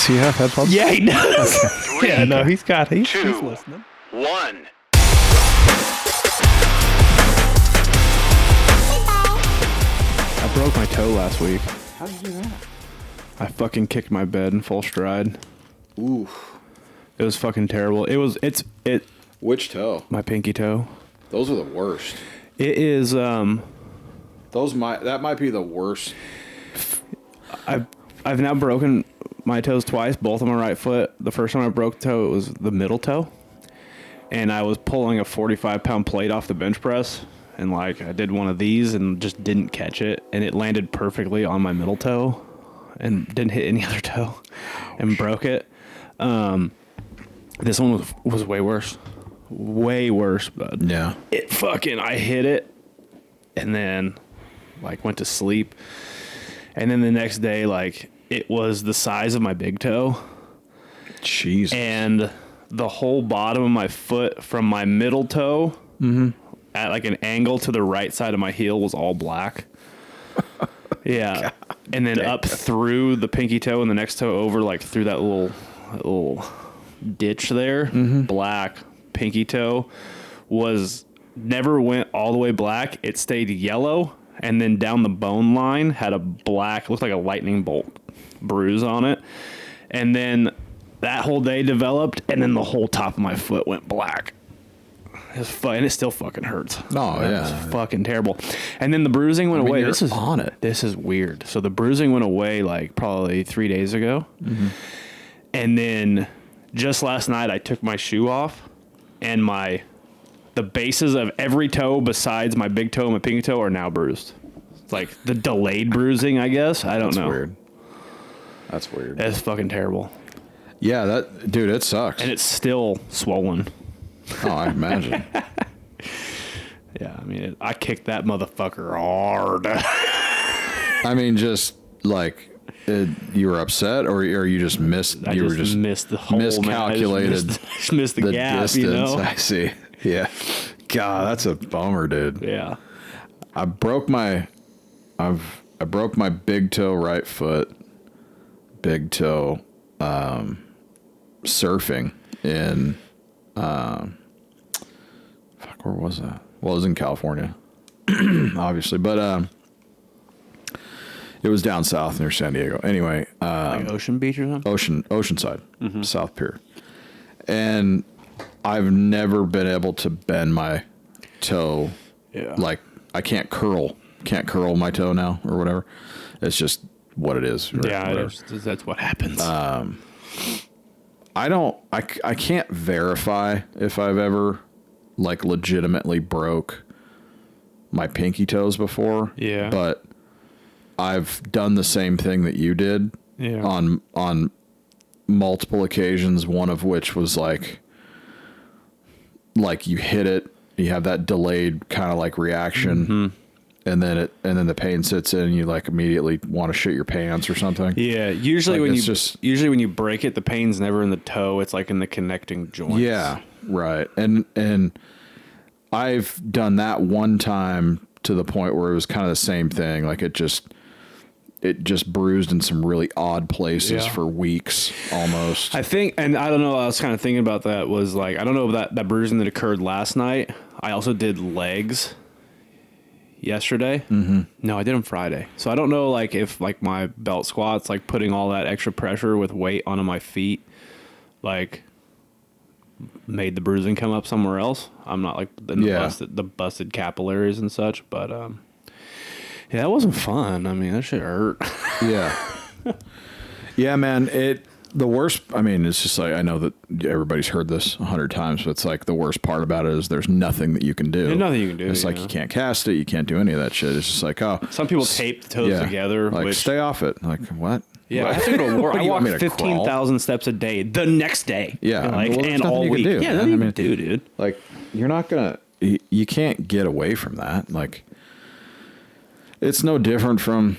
Does he have headphones? Yeah, he does. Okay. Yeah, no, he's listening. 1. I broke my toe last week. How did you do that? I fucking kicked my bed in full stride. Oof. It was fucking terrible. It's Which toe? my pinky toe. Those are the worst. It is, That might be the worst. I've now broken my toes twice, both on my right foot. The first time I broke the toe, it was the middle toe. And I was pulling a 45-pound plate off the bench press. And, like, I did one of these and just didn't catch it. And it landed perfectly on my middle toe and didn't hit any other toe. Ouch. And broke it. This one was way worse. Way worse, bud. Yeah. I hit it and then, like, went to sleep. And then the next day, like, it was the size of my big toe. Jesus. And the whole bottom of my foot from my middle toe at, like, an angle to the right side of my heel was all black. Yeah. God and then up through the pinky toe and the next toe over, like, through that little ditch there, black. Pinky toe never went all the way black. It stayed yellow. And then down the bone line had a black, looked like a lightning bolt bruise on it. And then that whole day developed, and then the whole top of my foot went black. And it still fucking hurts. Oh, yeah. It's fucking terrible. And then the bruising went away. This is on it. This is weird. So the bruising went away like probably 3 days ago. Mm-hmm. And then just last night I took my shoe off, and the bases of every toe besides my big toe and my pinky toe are now bruised. It's like the delayed bruising, I guess. I don't know. Weird. That's weird. That's fucking terrible. Yeah, dude, it sucks. And it's still swollen. Oh, I imagine. Yeah, I mean, I kicked that motherfucker hard. I mean, just like you were upset, or you just missed. I just missed the whole miscalculated. Just missed the gap, distance. you know. I see. Yeah. God, that's a bummer, dude. Yeah. I broke my big toe right foot, big toe, surfing in, where was that? Well, it was in California, obviously, but, it was down south near San Diego. Anyway, like Ocean Beach or something? Oceanside, South Pier. And I've never been able to bend my toe. Yeah. Like, I can't curl my toe now or whatever. It's just what it is. Yeah, that's what happens. I can't verify if I've ever, like, legitimately broke my pinky toes before. Yeah. But I've done the same thing that you did. Yeah. On multiple occasions, one of which was like you hit it, you have that delayed kind of like reaction, and then the pain sits in, and you like immediately want to shit your pants or something. Yeah, usually when you break it, the pain's never in the toe, it's like in the connecting joints. Yeah, right. And I've done that one time to the point where it was kind of the same thing, like it just bruised in some really odd places for weeks almost. I think, and I don't know, I was kind of thinking about that, was like, I don't know if that bruising that occurred last night. I also did legs yesterday. Mm-hmm. No, I did them Friday. So I don't know, like, if like my belt squats, like putting all that extra pressure with weight onto my feet, like made the bruising come up somewhere else. I'm not like the busted capillaries and such, but yeah, that wasn't fun. I mean, that shit hurt. Yeah. Yeah, man. The worst, I mean, it's just like, I know that everybody's heard this 100 times, but it's like the worst part about it is there's nothing that you can do. There's nothing you can do. It's like you can't cast it. You can't do any of that shit. It's just like, oh. Some people tape the toes together. Like, stay off it. Like, what? Yeah, I have to go to work. I walk 15,000 steps a day the next day. Yeah. Like, and all week. Yeah, nothing you can do, dude. Like, you're not going to, you can't get away from that. Like, it's no different from,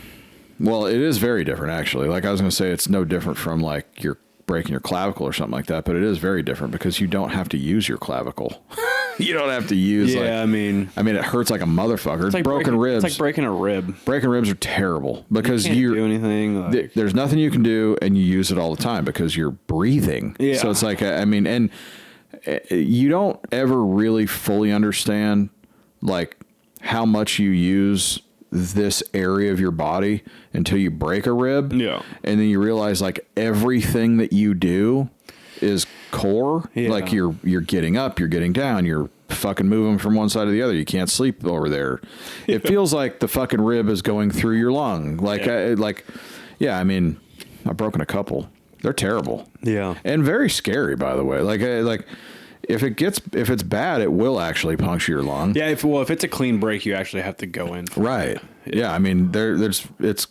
well, it is very different, actually. Like, I was going to say, it's no different from, like, you're breaking your clavicle or something like that, but it is very different because you don't have to use your clavicle. You don't have to use I mean, it hurts like a motherfucker. It's like broken ribs. It's like breaking a rib. Breaking ribs are terrible because you can't do anything. Like, there's nothing you can do, and you use it all the time because you're breathing. Yeah. So it's like, I mean, and you don't ever really fully understand like how much you use this area of your body until you break a rib. Yeah. And then you realize like everything that you do is core. Yeah. Like you're getting up, you're getting down, you're fucking moving from one side to the other. You can't sleep over there. It feels like the fucking rib is going through your lung. Like, I mean, I've broken a couple. They're terrible. Yeah. And very scary, by the way. Like if it's bad, it will actually puncture your lung. Yeah. If it's a clean break, you actually have to go in. Right. Yeah. I mean, it's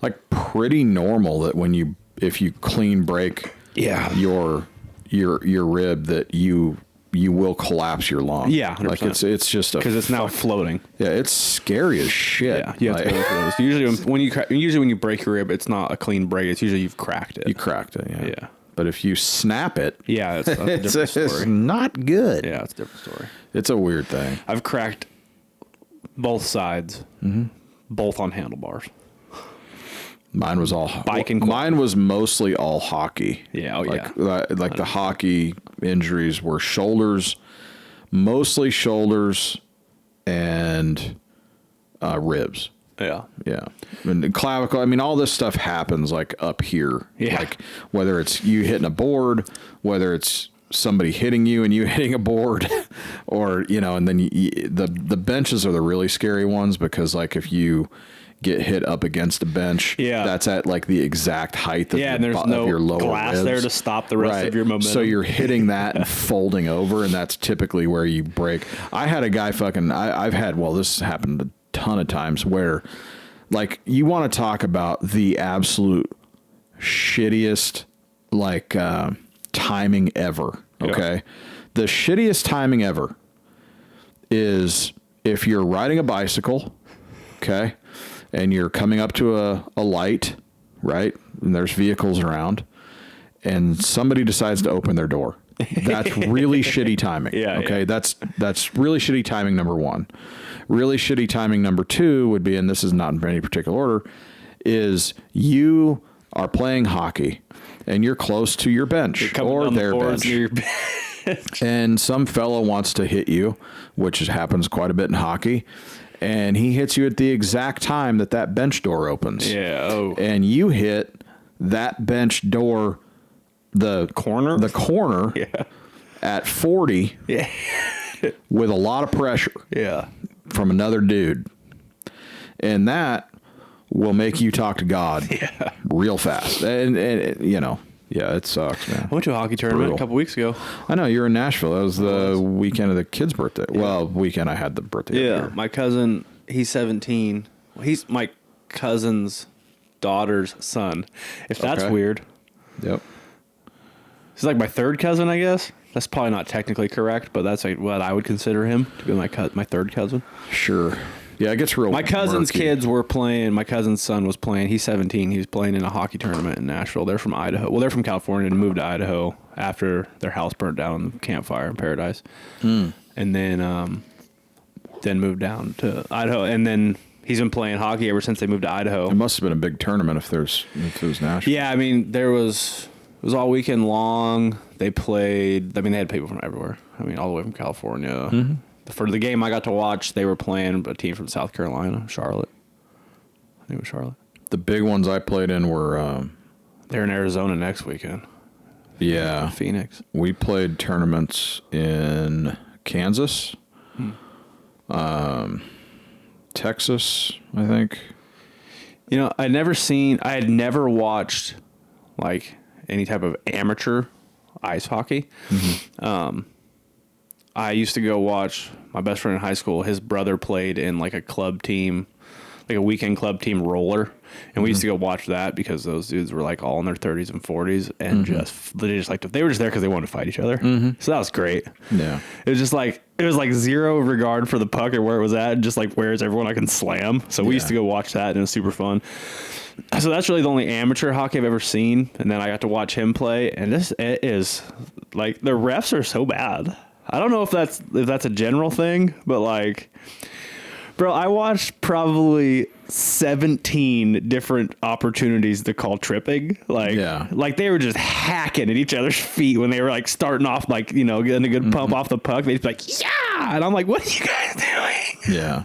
like pretty normal that if you clean break your rib, that you will collapse your lung. Yeah. 100%. Like it's just because it's now floating. Yeah. It's scary as shit. Yeah. You have to go through those. Usually when you break your rib, it's not a clean break. It's usually you've cracked it. You cracked it. Yeah. Yeah. But if you snap it, that's a different story. It's not good. Yeah, it's a different story. It's a weird thing. I've cracked both sides, both on handlebars. Mine was all biking. Mine was mostly all hockey. Yeah, like the hockey injuries were shoulders, mostly shoulders, and ribs. Yeah. Yeah. And clavicle. I mean, all this stuff happens like up here. Yeah. Like whether it's you hitting a board, whether it's somebody hitting you and you hitting a board, or, and then the benches are the really scary ones because like if you get hit up against a bench, that's at like the exact height of, and there's no your lower glass ribs. there to stop the rest of your momentum. So you're hitting that and folding over, and that's typically where you break. I had a guy this happened a ton of times where like you want to talk about the absolute shittiest like timing ever. Okay. The shittiest timing ever is if you're riding a bicycle, okay, and you're coming up to a light, right? And there's vehicles around, and somebody decides to open their door. That's really shitty timing. Okay. That's really shitty timing, number one. Really shitty timing number two would be, and this is not in any particular order, is you are playing hockey and you're close to your bench or their bench. And some fellow wants to hit you, which happens quite a bit in hockey. And he hits you at the exact time that bench door opens. Yeah. Oh. And you hit that bench door, the corner at 40 with a lot of pressure from another dude. And that will make you talk to God real fast. And it sucks, man. I went to a hockey tournament a couple weeks ago. I know, you were in Nashville. That was the weekend of the kid's birthday. Yeah. Well, weekend I had the birthday. Yeah, my cousin, he's 17. He's my cousin's daughter's son. If that's weird. Yep. He's like my third cousin, I guess. That's probably not technically correct, but that's like what I would consider him to be my third cousin. Sure. Yeah, it gets real. My cousin's kids were playing. My cousin's son was playing. He's 17. He was playing in a hockey tournament in Nashville. They're from Idaho. Well, they're from California and moved to Idaho after their house burnt down in the campfire in Paradise. And then moved down to Idaho. And then he's been playing hockey ever since they moved to Idaho. It must have been a big tournament if it was Nashville. Yeah, I mean, it was all weekend long. They played. I mean, they had people from everywhere. I mean, all the way from California. Mm-hmm. For the game I got to watch, they were playing a team from South Carolina, Charlotte. I think it was Charlotte. The big ones I played in were... they're in Arizona next weekend. Yeah. Phoenix. We played tournaments in Kansas, Texas, I think. I had never watched like any type of amateur ice hockey. Mm-hmm. I used to go watch my best friend in high school. His brother played in like a club team, like a weekend club team roller. And we used to go watch that because those dudes were like all in their 30s and 40s and they were just there because they wanted to fight each other. Mm-hmm. So that was great. Yeah. It was like zero regard for the puck or where it was at, just like where's everyone I can slam. So we used to go watch that and it was super fun. So that's really the only amateur hockey I've ever seen. And then I got to watch him play. And it is like the refs are so bad. I don't know if that's a general thing, but like, bro, I watched probably 17 different opportunities to call tripping. Like they were just hacking at each other's feet when they were like starting off, like, you know, getting a good pump off the puck. They'd be like, yeah. And I'm like, what are you guys doing? Yeah.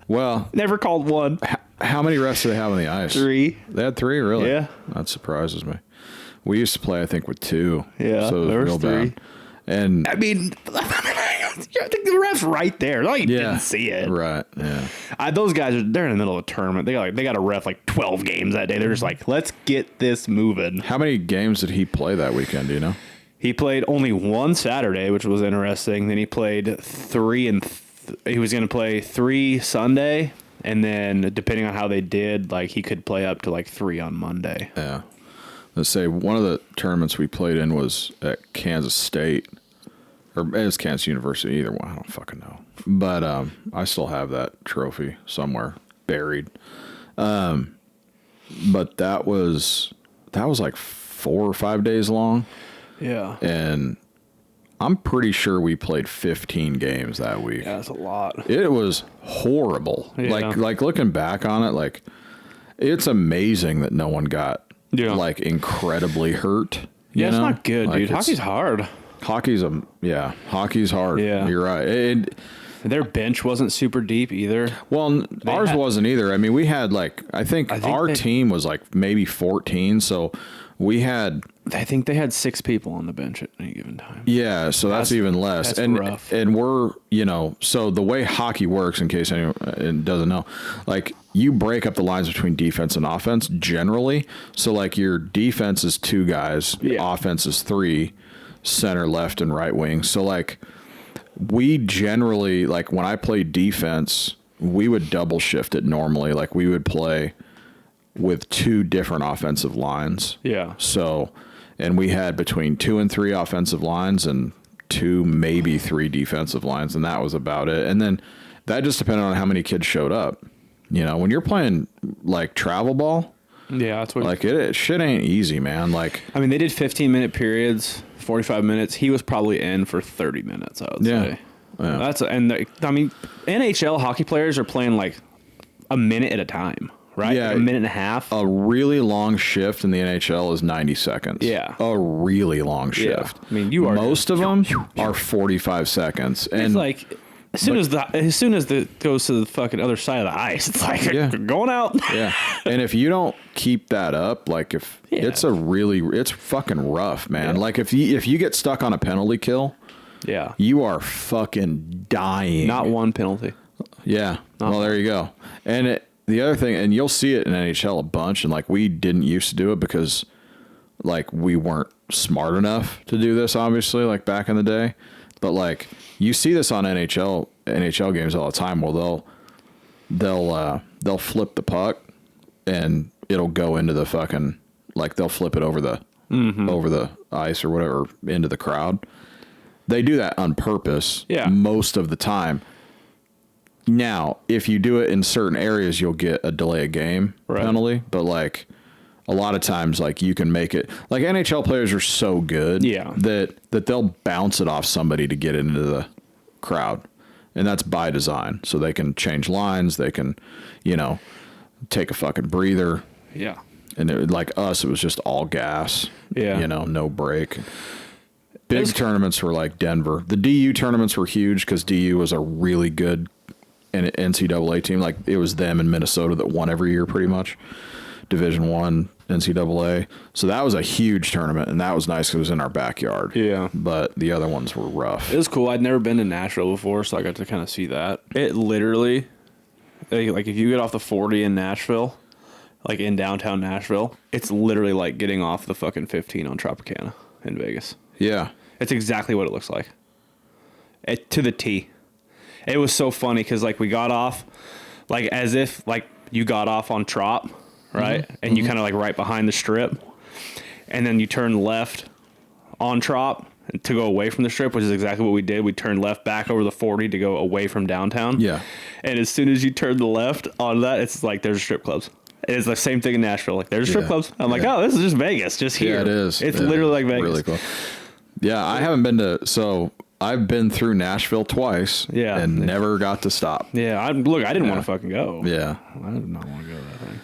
Well, never called one. How many refs do they have on the ice? 3. They had 3, really? Yeah. That surprises me. We used to play, I think, with 2. Yeah, so there was real 3. bad. And I mean, I think the ref's right there. Like, you didn't see it. Right, yeah. Those guys, they're in the middle of a tournament. They got a ref like 12 games that day. They're just like, let's get this moving. How many games did he play that weekend, do you know? He played only one Saturday, which was interesting. Then he played 3 he was going to play 3 Sunday. And then depending on how they did, like he could play up to like 3 on Monday. Yeah. Let's say one of the tournaments we played in was at Kansas State, or it was Kansas University, either one. I don't fucking know. But I still have that trophy somewhere buried. But that was like 4 or 5 days long. Yeah. And I'm pretty sure we played 15 games that week. Yeah, that's a lot. It was horrible. Yeah. Like looking back on it, like it's amazing that no one got like incredibly hurt. Yeah, it's know? not good, like, dude. Hockey's hard. Hockey's hard. Yeah. You're right. Their bench wasn't super deep either. Well, ours wasn't either. I mean, we had like I think our team was like maybe 14, so we had. I think they had 6 people on the bench at any given time. Yeah, so that's even less. That's and rough. And we're, you know, so the way hockey works, in case anyone doesn't know, like you break up the lines between defense and offense generally. So like your defense is 2 guys, offense is 3, center, left, and right wing. So like we generally, like when I played defense, we would double shift it normally. Like we would play with 2 different offensive lines. Yeah. So, and we had between 2 and 3 offensive lines and 2, maybe 3 defensive lines, and that was about it. And then that just depended on how many kids showed up. You know, when you're playing like travel ball, yeah, that's what like it shit ain't easy, man. Like, I mean, they did 15-minute periods, 45 minutes. He was probably in for 30 minutes, I would say. Yeah. I mean, NHL hockey players are playing like a minute at a time. Right? Yeah. A minute and a half. A really long shift in the NHL is 90 seconds. Yeah. A really long shift. Yeah. I mean, most of them are 45 seconds. And it's like as soon as the goes to the fucking other side of the ice, it's like going out. Yeah. And if you don't keep that up, like if it's fucking rough, man. Yeah. Like if you get stuck on a penalty kill, you are fucking dying. Not one penalty. Yeah. Well, there you go. And the other thing, and you'll see it in NHL a bunch, and like we didn't used to do it because like we weren't smart enough to do this, obviously, like back in the day. But like you see this on NHL games all the time. Well, they'll flip the puck and it'll go into the fucking, like they'll flip it over the ice or whatever into the crowd. They do that on purpose most of the time. Now, if you do it in certain areas, you'll get a delay of game penalty. But like a lot of times, like you can make it. Like NHL players are so good that they'll bounce it off somebody to get it into the crowd, and that's by design. So they can change lines. They can, you know, take a fucking breather. Yeah. And like us, it was just all gas. Yeah. You know, no break. Big tournaments were like Denver. The DU tournaments were huge because DU was a really good NCAA team. Like it was them in Minnesota that won every year pretty much. Division I, NCAA. So that was a huge tournament, and that was nice because it was in our backyard. Yeah. But the other ones were rough. It was cool. I'd never been to Nashville before, so I got to kind of see that. It literally, like if you get off the 40 in Nashville, like in downtown Nashville, it's literally like getting off the fucking 15 on Tropicana in Vegas. Yeah. It's exactly what it looks like. To the T. It was so funny because like we got off like as if like you got off on Trop, right? And you kind of like right behind the strip, and then you turn left on Trop to go away from the strip, which is exactly what we did. We turned left back over the 40 to go away from downtown. Yeah. And as soon as you turn the left on that, it's like there's strip clubs. It's the same thing in Nashville. Like there's strip clubs. I'm like, oh, this is just Vegas, just here. Yeah, it is. It's literally like Vegas. Really cool. Yeah, I haven't been to. So I've been through Nashville twice. Yeah. And never got to stop. Yeah. I didn't want to fucking go. Yeah. I did not want to go to that thing.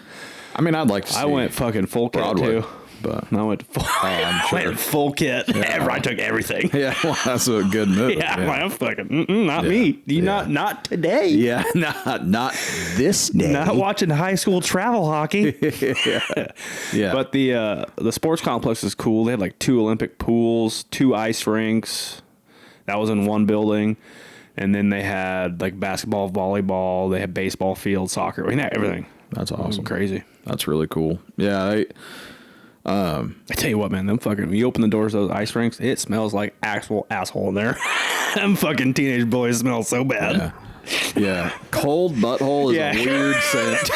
I mean, I'd like to see I went fucking full Broadway, kit too. but I went full, I'm sure. went full kit. Yeah. I took everything. Yeah, well, that's a good move. Yeah, I'm fucking not me. Not today. Yeah, not this day. Not watching high school travel hockey. Yeah. But the sports complex is cool. They had like 2 Olympic pools, 2 ice rinks. That was in one building. And then they had like basketball, volleyball. They had baseball field, soccer. I mean, everything. That's awesome. Crazy. That's really cool. Yeah. I tell you what, man, them fucking, when you open the doors of those ice rinks, it smells like actual asshole in there. Them fucking teenage boys smell so bad. Yeah. Cold butthole is a weird scent.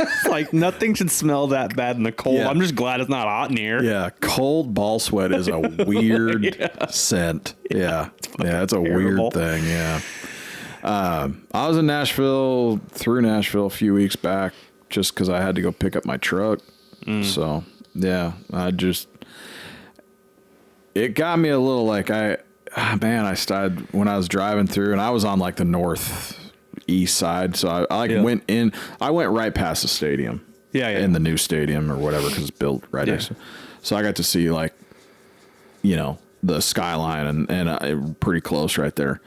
It's like nothing should smell that bad in the cold. Yeah. I'm just glad it's not hot in here. Yeah. Cold ball sweat is a weird scent. Yeah. Yeah. It's a terrible. weird thing. Yeah. I was in Nashville, through Nashville a few weeks back just because I had to go pick up my truck. So, yeah, it got me a little like I started when I was driving through and I was on like the northeast side. So I went right past the stadium. Yeah. In the new stadium or whatever, because it's built right next to it. So I got to see like, the skyline and pretty close right there.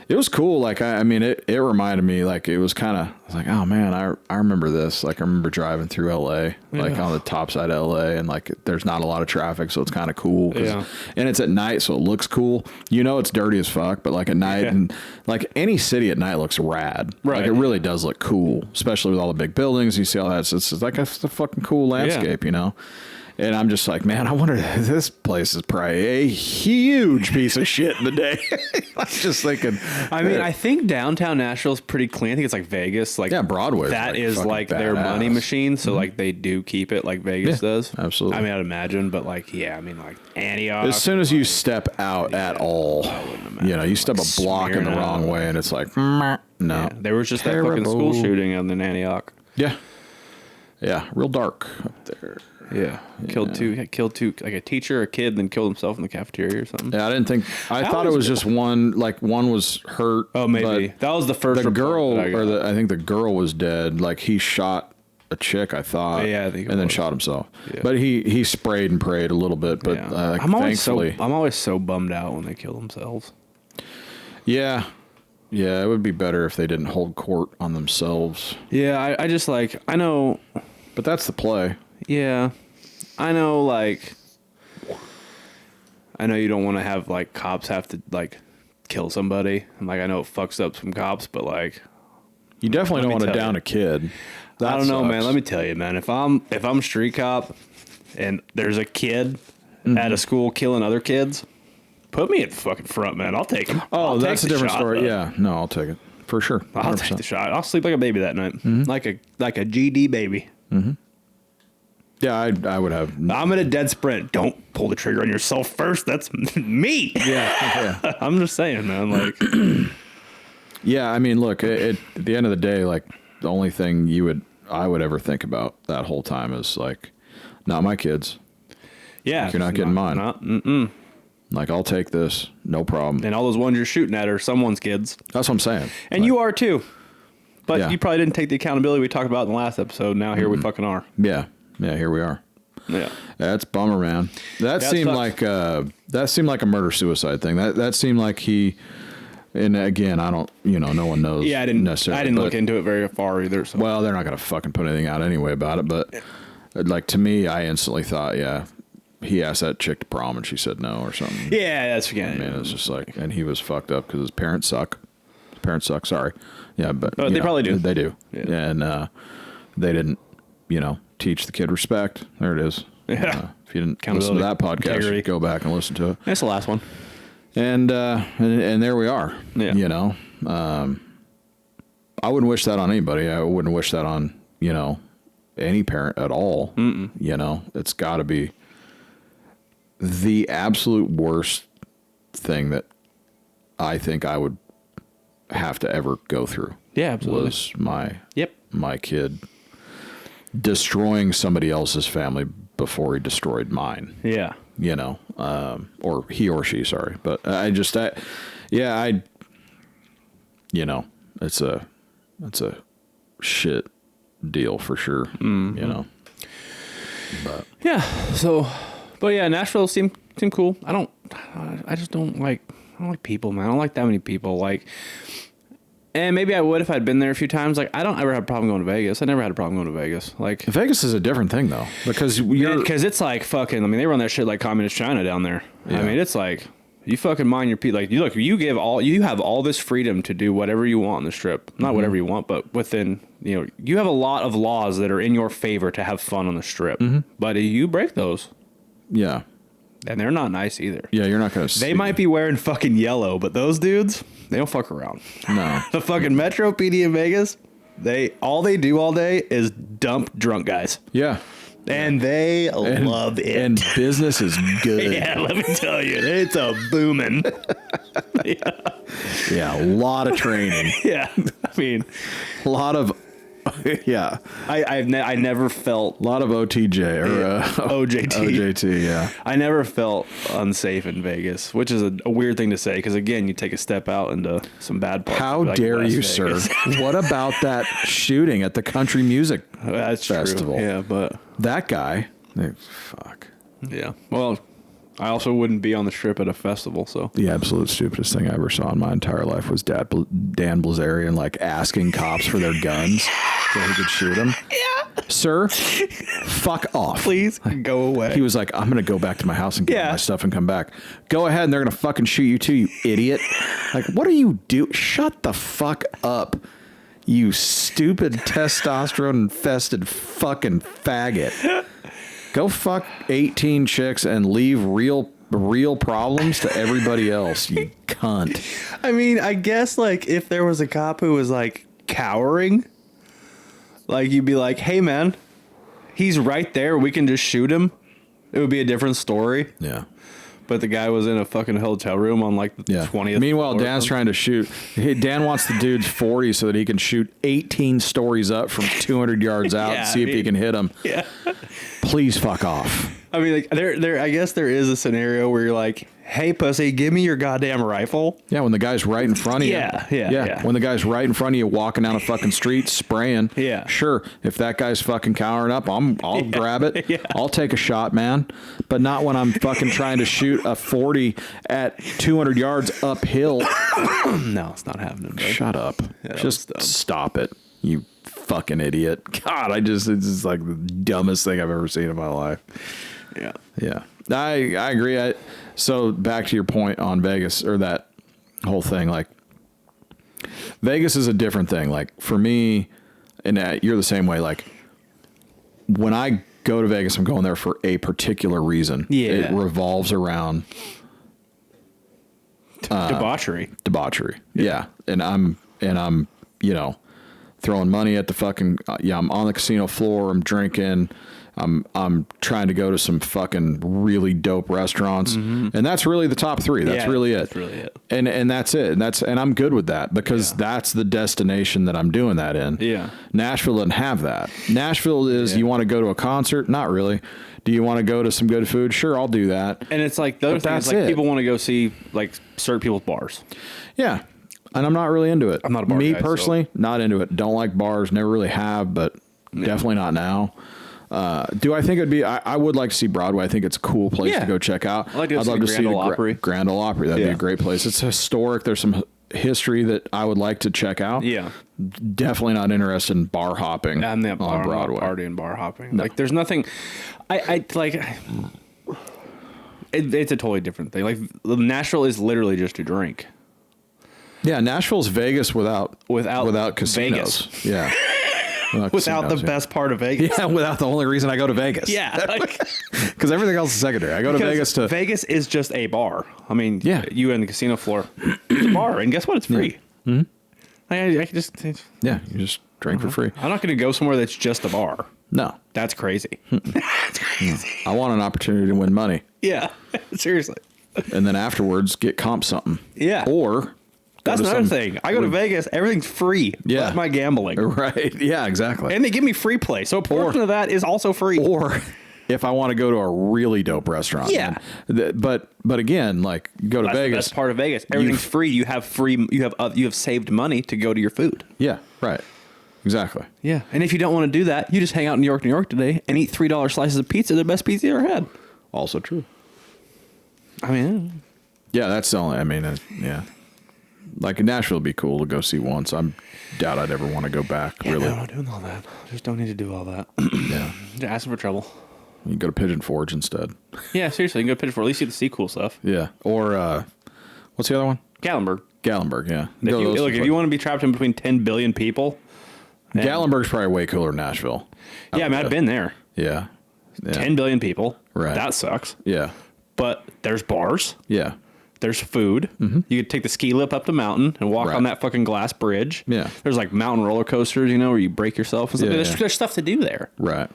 It was cool. Like, I mean, it reminded me, like, it was kind of, I was like, oh man, I remember this. Like, I remember driving through LA, like on the top side of LA, and like, there's not a lot of traffic. So it's kind of cool. And it's at night. So it looks cool. It's dirty as fuck, but like at night and like any city at night looks rad. Right. Like it really does look cool, especially with all the big buildings. You see all that. It's like a fucking cool landscape, And I'm just like, man, I wonder, this place is probably a huge piece of shit in the day. I was just thinking. I mean, I think downtown Nashville is pretty clean. I think it's like Vegas. Like, yeah, Broadway. That is like their money machine. So like they do keep it like Vegas does. Absolutely. I mean, I'd imagine, but like, I mean, like Antioch. As soon as you step out at all, you step a block in the wrong way and it's like, no. Yeah, there was just that fucking school shooting in Antioch. Yeah. Yeah. Real dark up there. Yeah, killed two, like a teacher, a kid, then killed himself in the cafeteria or something. Yeah, I thought it was just one, like one was hurt. Oh, maybe that was the first. The girl, I think the girl was dead. Like he shot a chick, I thought. Yeah, I think, and then shot himself. Yeah. But he sprayed and prayed a little bit. But I'm always so bummed out when they kill themselves. Yeah. Yeah, it would be better if they didn't hold court on themselves. Yeah, I just like, I know. But that's the play. Yeah, I know, like, I know you don't want to have, like, cops have to, like, kill somebody. And, like, I know it fucks up some cops, but, like... You definitely don't want to down a kid. I don't know, man. Let me tell you, man. If I'm a street cop and there's a kid at a school killing other kids, put me in fucking front, man. I'll take him. Oh, that's a different story. Though. Yeah, no, I'll take it. For sure. 100%. I'll take the shot. I'll sleep like a baby that night. Like a GD baby. Mm-hmm. Yeah, I would have. I'm in a dead sprint. Don't pull the trigger on yourself first. That's me. Yeah. I'm just saying, man. Like, yeah. I mean, look. At the end of the day, like the only thing I would ever think about that whole time is like, not my kids. Yeah, like, you're not getting mine. Like, I'll take this, no problem. And all those ones you're shooting at are someone's kids. That's what I'm saying. And you are too. But you probably didn't take the accountability we talked about in the last episode. Now here we fucking are. Yeah. Yeah, here we are. Yeah, that's a bummer, man. That seemed like a murder-suicide thing. That seemed like he. And again, I don't, no one knows. Yeah, I didn't look into it very far either. So. Well, they're not going to fucking put anything out anyway about it. But like to me, I instantly thought, he asked that chick to prom and she said no or something. Yeah, that's again. I mean, it's just like, and he was fucked up because his parents suck. His parents suck. Sorry. Yeah, but they probably do. They do. Yeah. And they didn't, teach the kid respect. There it is. Yeah. If you didn't listen to that podcast, go back and listen to it. That's the last one. And there we are. Yeah. I wouldn't wish that on anybody. I wouldn't wish that on, any parent at all. It's got to be the absolute worst thing that I think I would have to ever go through. Yeah, absolutely. Was my kid destroying somebody else's family before he destroyed mine. Yeah. Or he or she, sorry. But Yeah, it's a shit deal for sure. Mm-hmm. But yeah. So, but yeah, Nashville seemed cool. I just don't like people, man. I don't like that many people. Like, and maybe I would if I'd been there a few times. Like, I don't ever have a problem going to Vegas. I never had a problem going to Vegas. Like, Vegas is a different thing though, because it's like fucking. I mean, they run that shit like communist China down there. Yeah. I mean, it's like you fucking mind your people. Like, you have all this freedom to do whatever you want on the Strip. Not whatever you want, but within you have a lot of laws that are in your favor to have fun on the Strip. But you break those, yeah. And they're not nice either. Yeah, you're not going to They might be wearing fucking yellow, but those dudes, they don't fuck around. No. The fucking Metro PD in Vegas, all they do all day is dump drunk guys. Yeah. And they love it. And business is good. Yeah, let me tell you, it's a booming. Yeah, a lot of training. Yeah, I mean, a lot of... Yeah, I never felt a lot of OTJ or OJT. Yeah, I never felt unsafe in Vegas, which is a weird thing to say because again, you take a step out into some bad parts. How dare you, sir? What about that shooting at the Country Music Festival? True. Yeah, but that guy, fuck. Yeah. Well, I also wouldn't be on the Strip at a festival, so. The absolute stupidest thing I ever saw in my entire life was Dan Blazarian, like, asking cops for their guns so he could shoot them. Yeah. Sir, fuck off. Please go away. He was like, I'm going to go back to my house and get my stuff and come back. Go ahead, and they're going to fucking shoot you too, you idiot. Like, what are you doing? Shut the fuck up, you stupid testosterone-infested fucking faggot. Go fuck 18 chicks and leave real problems to everybody else, you cunt. I mean, I guess, like, if there was a cop who was, like, cowering, like, you'd be like, hey, man, he's right there. We can just shoot him. It would be a different story. Yeah. But the guy was in a fucking hotel room on, like, the 20th Meanwhile, floor. Dan's trying to shoot. Dan wants the dude's 40 so that he can shoot 18 stories up from 200 yards out and see if he can hit him. Yeah. Please fuck off. I mean, like, I guess there is a scenario where you're like, hey, pussy, give me your goddamn rifle. Yeah, when the guy's right in front of you. Yeah. When the guy's right in front of you walking down a fucking street spraying. Yeah. Sure, if that guy's fucking cowering up, I'll grab it. Yeah. I'll take a shot, man. But not when I'm fucking trying to shoot a 40 at 200 yards uphill. No, it's not happening, bro. Shut up. Yeah, just stop it, you fucking idiot. God, it's just like the dumbest thing I've ever seen in my life. Yeah. Yeah. I agree. So back to your point on Vegas, or that whole thing, like, Vegas is a different thing. Like, for me, and you're the same way, like, when I go to Vegas, I'm going there for a particular reason. Yeah. It revolves around debauchery. Yeah. And I'm throwing money at the fucking, I'm on the casino floor. I'm drinking. I'm trying to go to some fucking really dope restaurants, and that's really the top three. That's really it. That's really it. And that's it. And I'm good with that because that's the destination that I'm doing that in. Yeah. Nashville doesn't have that. Nashville is, you want to go to a concert? Not really. Do you want to go to some good food? Sure, I'll do that. And it's like the other thing is, like, people want to go see, like, certain people's bars. Yeah. And I'm not really into it. I'm not a bar guy. Me personally, not into it. Don't like bars. Never really have, but definitely not now. Do I think it'd be? I would like to see Broadway. I think it's a cool place to go check out. I'd love to see the Grand Ole Opry. That'd be a great place. It's historic. There's some history that I would like to check out. Yeah, definitely not interested in bar hopping on Broadway. Party and bar hopping. No. Like, there's nothing. I like. It's a totally different thing. Like, Nashville is literally just to drink. Yeah, Nashville's Vegas without casinos. Vegas. Yeah. Without the best part of Vegas. Yeah, without the only reason I go to Vegas. Yeah. Because everything else is secondary. I go to Vegas to... Vegas is just a bar. I mean, you and the casino floor, it's a bar. And guess what? It's free. Yeah. Mm-hmm. I can just... Yeah, you just drink for free. I'm not going to go somewhere that's just a bar. No. That's crazy. That's crazy. I want an opportunity to win money. Yeah, seriously. And then afterwards, get comp something. Yeah. Or... That's another thing. I go to Vegas, everything's free. Yeah. That's my gambling. Right. Yeah, exactly. And they give me free play. So a portion of that is also free. Or if I want to go to a really dope restaurant. Yeah. But again, like go to That's Vegas. the best part of Vegas. Everything's free. You have saved money to go to your food. Yeah, right. Exactly. Yeah. And if you don't want to do that, you just hang out in New York today and eat $3 slices of pizza, the best pizza you ever had. Also true. I mean, yeah, that's the only, I mean, yeah. Like Nashville would be cool to go see once. I doubt I'd ever want to go back, really. No, I'm not doing all that. Just don't need to do all that. Yeah. You're asking for trouble. You can go to Pigeon Forge instead. Yeah, seriously, you can go to Pigeon Forge. At least you get to see cool stuff. Yeah. Or, what's the other one? Gatlinburg. Yeah. If you want to be trapped in between 10 billion people. Gatlinburg's probably way cooler than Nashville. Yeah, I mean, I've been there. Yeah. 10 billion people. Right. That sucks. Yeah. But there's bars. Yeah. There's food. Mm-hmm. You could take the ski lift up the mountain and walk on that fucking glass bridge. Yeah. There's like mountain roller coasters, where you break yourself and stuff. There's stuff to do there. Right.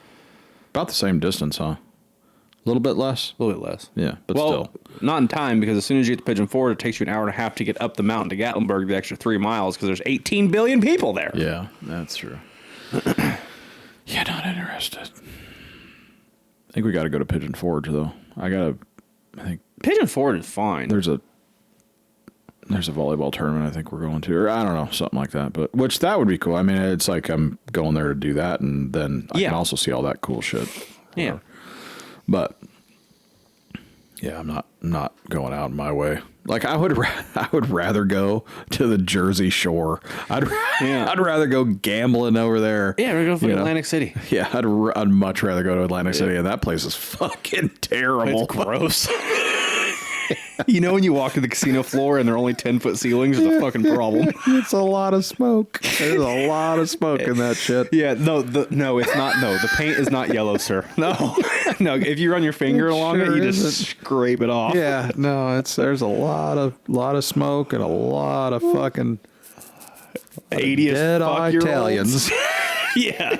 About the same distance, huh? A little bit less? A little bit less. Yeah, but still. Not in time, because as soon as you get to Pigeon Forge, it takes you an hour and a half to get up the mountain to Gatlinburg, the extra 3 miles, because there's 18 billion people there. Yeah, that's true. Yeah, not interested. I think we got to go to Pigeon Forge, though. I think Pigeon Forge is fine. There's a volleyball tournament I think we're going to, or I don't know, something like that. But which that would be cool. I mean, it's like I'm going there to do that, and then I can also see all that cool shit. Yeah. But yeah, I'm not going out my way. Like I would rather go to the Jersey Shore. I'd rather go gambling over there. Yeah, we're going to Atlantic City. Yeah, I'd much rather go to Atlantic City, and that place is fucking terrible. It's gross. When you walk to the casino floor and they're only 10-foot ceilings, it's a fucking problem. It's a lot of smoke. There's a lot of smoke in that shit. Yeah, no, it's not. No, the paint is not yellow, sir. No. If you run your finger along it, you just scrape it off. Yeah, no, there's a lot of smoke and a lot of fucking 80 dead Italians. Yeah.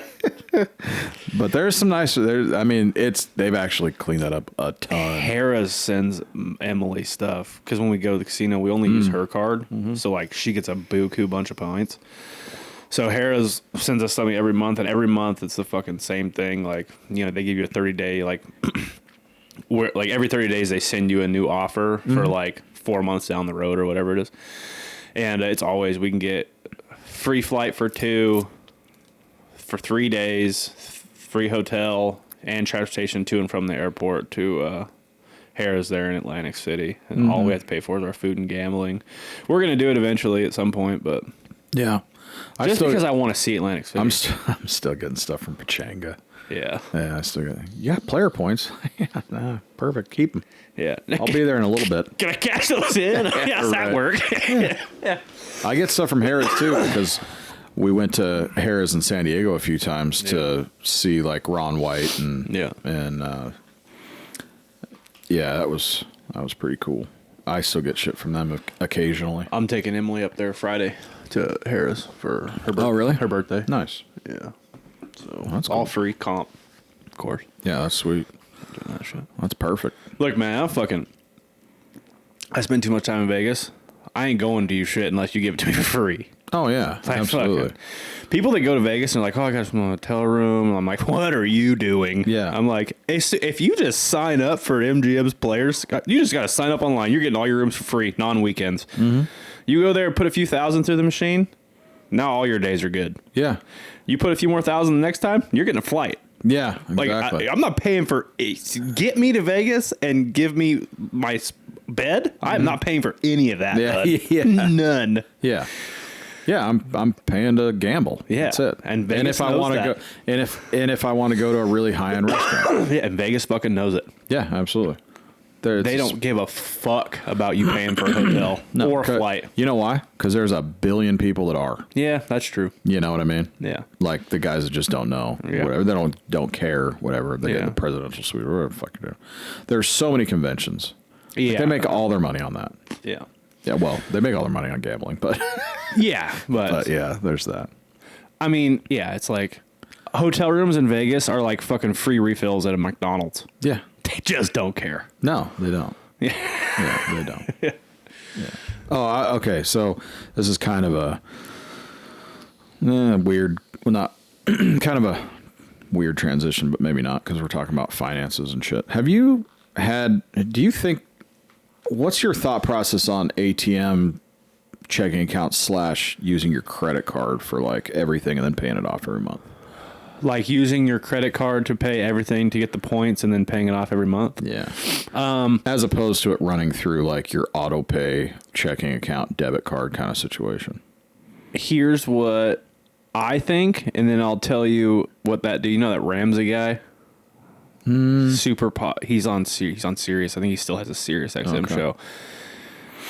But there's some nice. They've actually cleaned that up a ton. Harrah's sends Emily stuff because when we go to the casino, we only use her card, so like she gets a buku bunch of points. So Harrah's sends us something every month, and every month it's the fucking same thing. Like they give you a 30-day where like every 30 days they send you a new offer for like 4 months down the road or whatever it is, and it's always we can get free flight for 2. For 3 days, free hotel and transportation to and from the airport to Harrah's there in Atlantic City. And all we have to pay for is our food and gambling. We're going to do it eventually at some point, but yeah. Because I want to see Atlantic City. I'm still getting stuff from Pachanga. Yeah. Yeah, I still got. You got player points. Yeah, perfect. Keep them. Yeah. I'll be there in a little bit. Can I cash those in? Yes, that work. Yeah. I get stuff from Harrah's too because we went to Harrah's in San Diego a few times to see like Ron White and that was pretty cool. I still get shit from them occasionally. I'm taking Emily up there Friday to Harrah's for her birthday. Oh, really? Her birthday. Nice. Yeah. So that's all cool. Free comp, of course. Yeah, that's sweet. Doing that shit. That's perfect. Look, man, I spend too much time in Vegas. I ain't going to you shit unless you give it to me for free. Oh, yeah, absolutely. People that go to Vegas and are like, oh, I got some hotel room. And I'm like, what are you doing? Yeah. I'm like, if you just sign up for MGM's players, you just got to sign up online. You're getting all your rooms for free, non-weekends. Mm-hmm. You go there and put a few thousand through the machine, now all your days are good. Yeah. You put a few more thousand the next time, you're getting a flight. Yeah, exactly. I'm not paying for get me to Vegas and give me my bed. I'm not paying for any of that. Yeah, yeah. None. Yeah. Yeah, I'm paying to gamble. Yeah, that's it. And Vegas if I want to go, if I want to go to a really high end restaurant, yeah, and Vegas fucking knows it. Yeah, absolutely. They don't give a fuck about you paying for a hotel or a flight. You know why? Because there's a billion people that are. Yeah, that's true. You know what I mean? Yeah. Like the guys that just don't know. Yeah. Whatever. They don't care. Whatever. They get the presidential suite or whatever the fuck you do. There's so many conventions. Yeah. They make all their money on that. Yeah. Yeah, well, they make all their money on gambling, but yeah, but yeah, there's that. I mean, yeah, it's like hotel rooms in Vegas are like fucking free refills at a McDonald's. Yeah. They just don't care. No, they don't. Yeah. Yeah, they don't. Yeah. Oh, okay. So this is kind of a weird, well, not kind of a weird transition, but maybe not because we're talking about finances and shit. What's your thought process on ATM checking accounts / using your credit card for like everything and then paying it off every month? Like using your credit card to pay everything to get the points and then paying it off every month? Yeah. As opposed to it running through like your auto pay checking account, debit card kind of situation. Here's what I think, and then I'll tell you what that. Do you know that Ramsey guy? He's on Sirius. I think he still has a Sirius XM show.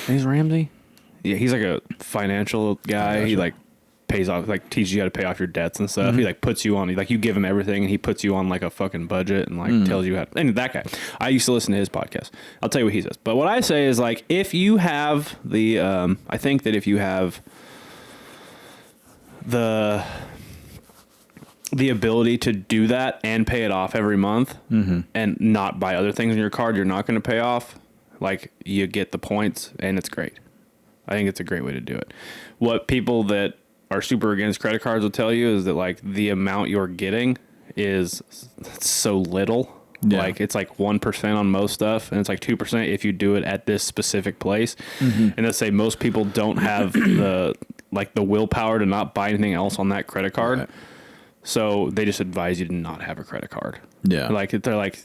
He's Ramsey. Yeah, he's like a financial guy. Gotcha. He like pays off, like teaches you how to pay off your debts and stuff. He like puts you on, like you give him everything and he puts you on like a fucking budget and like tells you how to, and that guy, I used to listen to his podcast. I'll tell you what he says. But what I say is like, if you have the, I think that if you have the ability to do that and pay it off every month and not buy other things on your card you're not going to pay off, like you get the points and it's great. I think it's a great way to do it. What people that are super against credit cards will tell you is that like the amount you're getting is so little. Yeah. Like it's like 1% on most stuff and it's like 2% if you do it at this specific place. And let's say most people don't have the willpower to not buy anything else on that credit card. Right. So they just advise you to not have a credit card. Yeah. Like they're like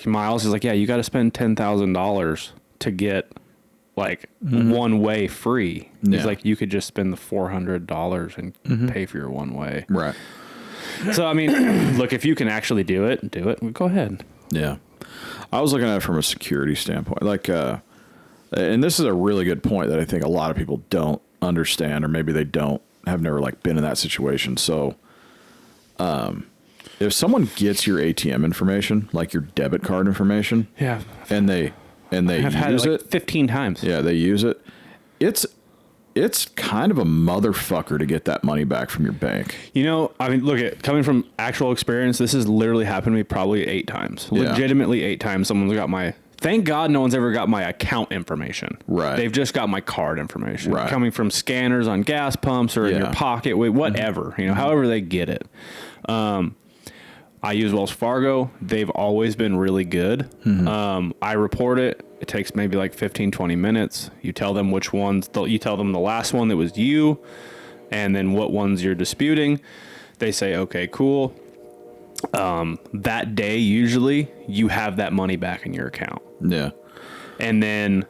Miles is like, yeah, you got to spend $10,000 to get like one way free. Yeah. He's like, you could just spend the $400 and pay for your one way. Right. So, I mean, look, if you can actually do it. Go ahead. Yeah. I was looking at it from a security standpoint. Like, and this is a really good point that I think a lot of people don't understand, or maybe they have never like been in that situation. So, if someone gets your ATM information, like your debit card information, yeah, and they use it 15 times. Yeah, they use it. It's kind of a motherfucker to get that money back from your bank. You know, I mean, look, coming from actual experience, this has literally happened to me probably 8 times. Yeah. Legitimately 8 times someone's got my... Thank God no one's ever got my account information. Right. They've just got my card information. Right. Coming from scanners on gas pumps or in your pocket, whatever. You know, however they get it. I use Wells Fargo. They've always been really good. I report it. It takes maybe like 15, 20 minutes. You tell them which ones, you tell them the last one that was you, and then what ones you're disputing. They say, okay, cool. That day, usually, you have that money back in your account. Yeah. And then...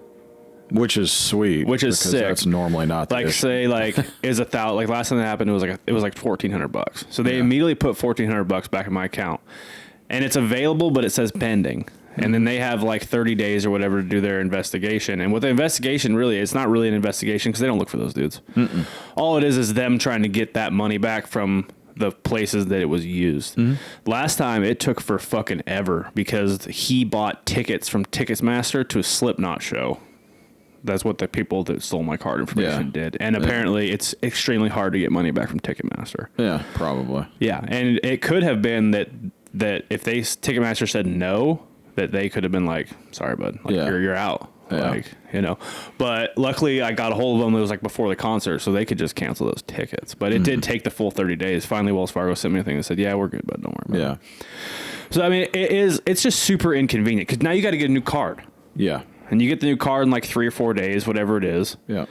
Which is sweet. Which is sick. That's normally not the like issue. Say like is $1,000. Like last time that happened, it was like $1,400. So they immediately put $1,400 back in my account, and it's available, but it says pending. And then they have like 30 days or whatever to do their investigation. And what the investigation really is, it's not really an investigation because they don't look for those dudes. All it is them trying to get that money back from the places that it was used. Last time it took for fucking ever because he bought tickets from Ticketmaster to a Slipknot show. That's what the people that stole my card information did. And apparently it's extremely hard to get money back from Ticketmaster. Yeah, probably. Yeah. And it could have been that if Ticketmaster said no, that they could have been like, sorry, bud, like you're out. Yeah. Like, you know, but luckily I got a hold of them. It was like before the concert, so they could just cancel those tickets. But it did take the full 30 days. Finally, Wells Fargo sent me a thing that said, yeah, we're good, bud. Don't worry about it. So, I mean, it's just super inconvenient because now you got to get a new card. Yeah. And you get the new card in like 3 or 4 days, whatever it is. Yeah.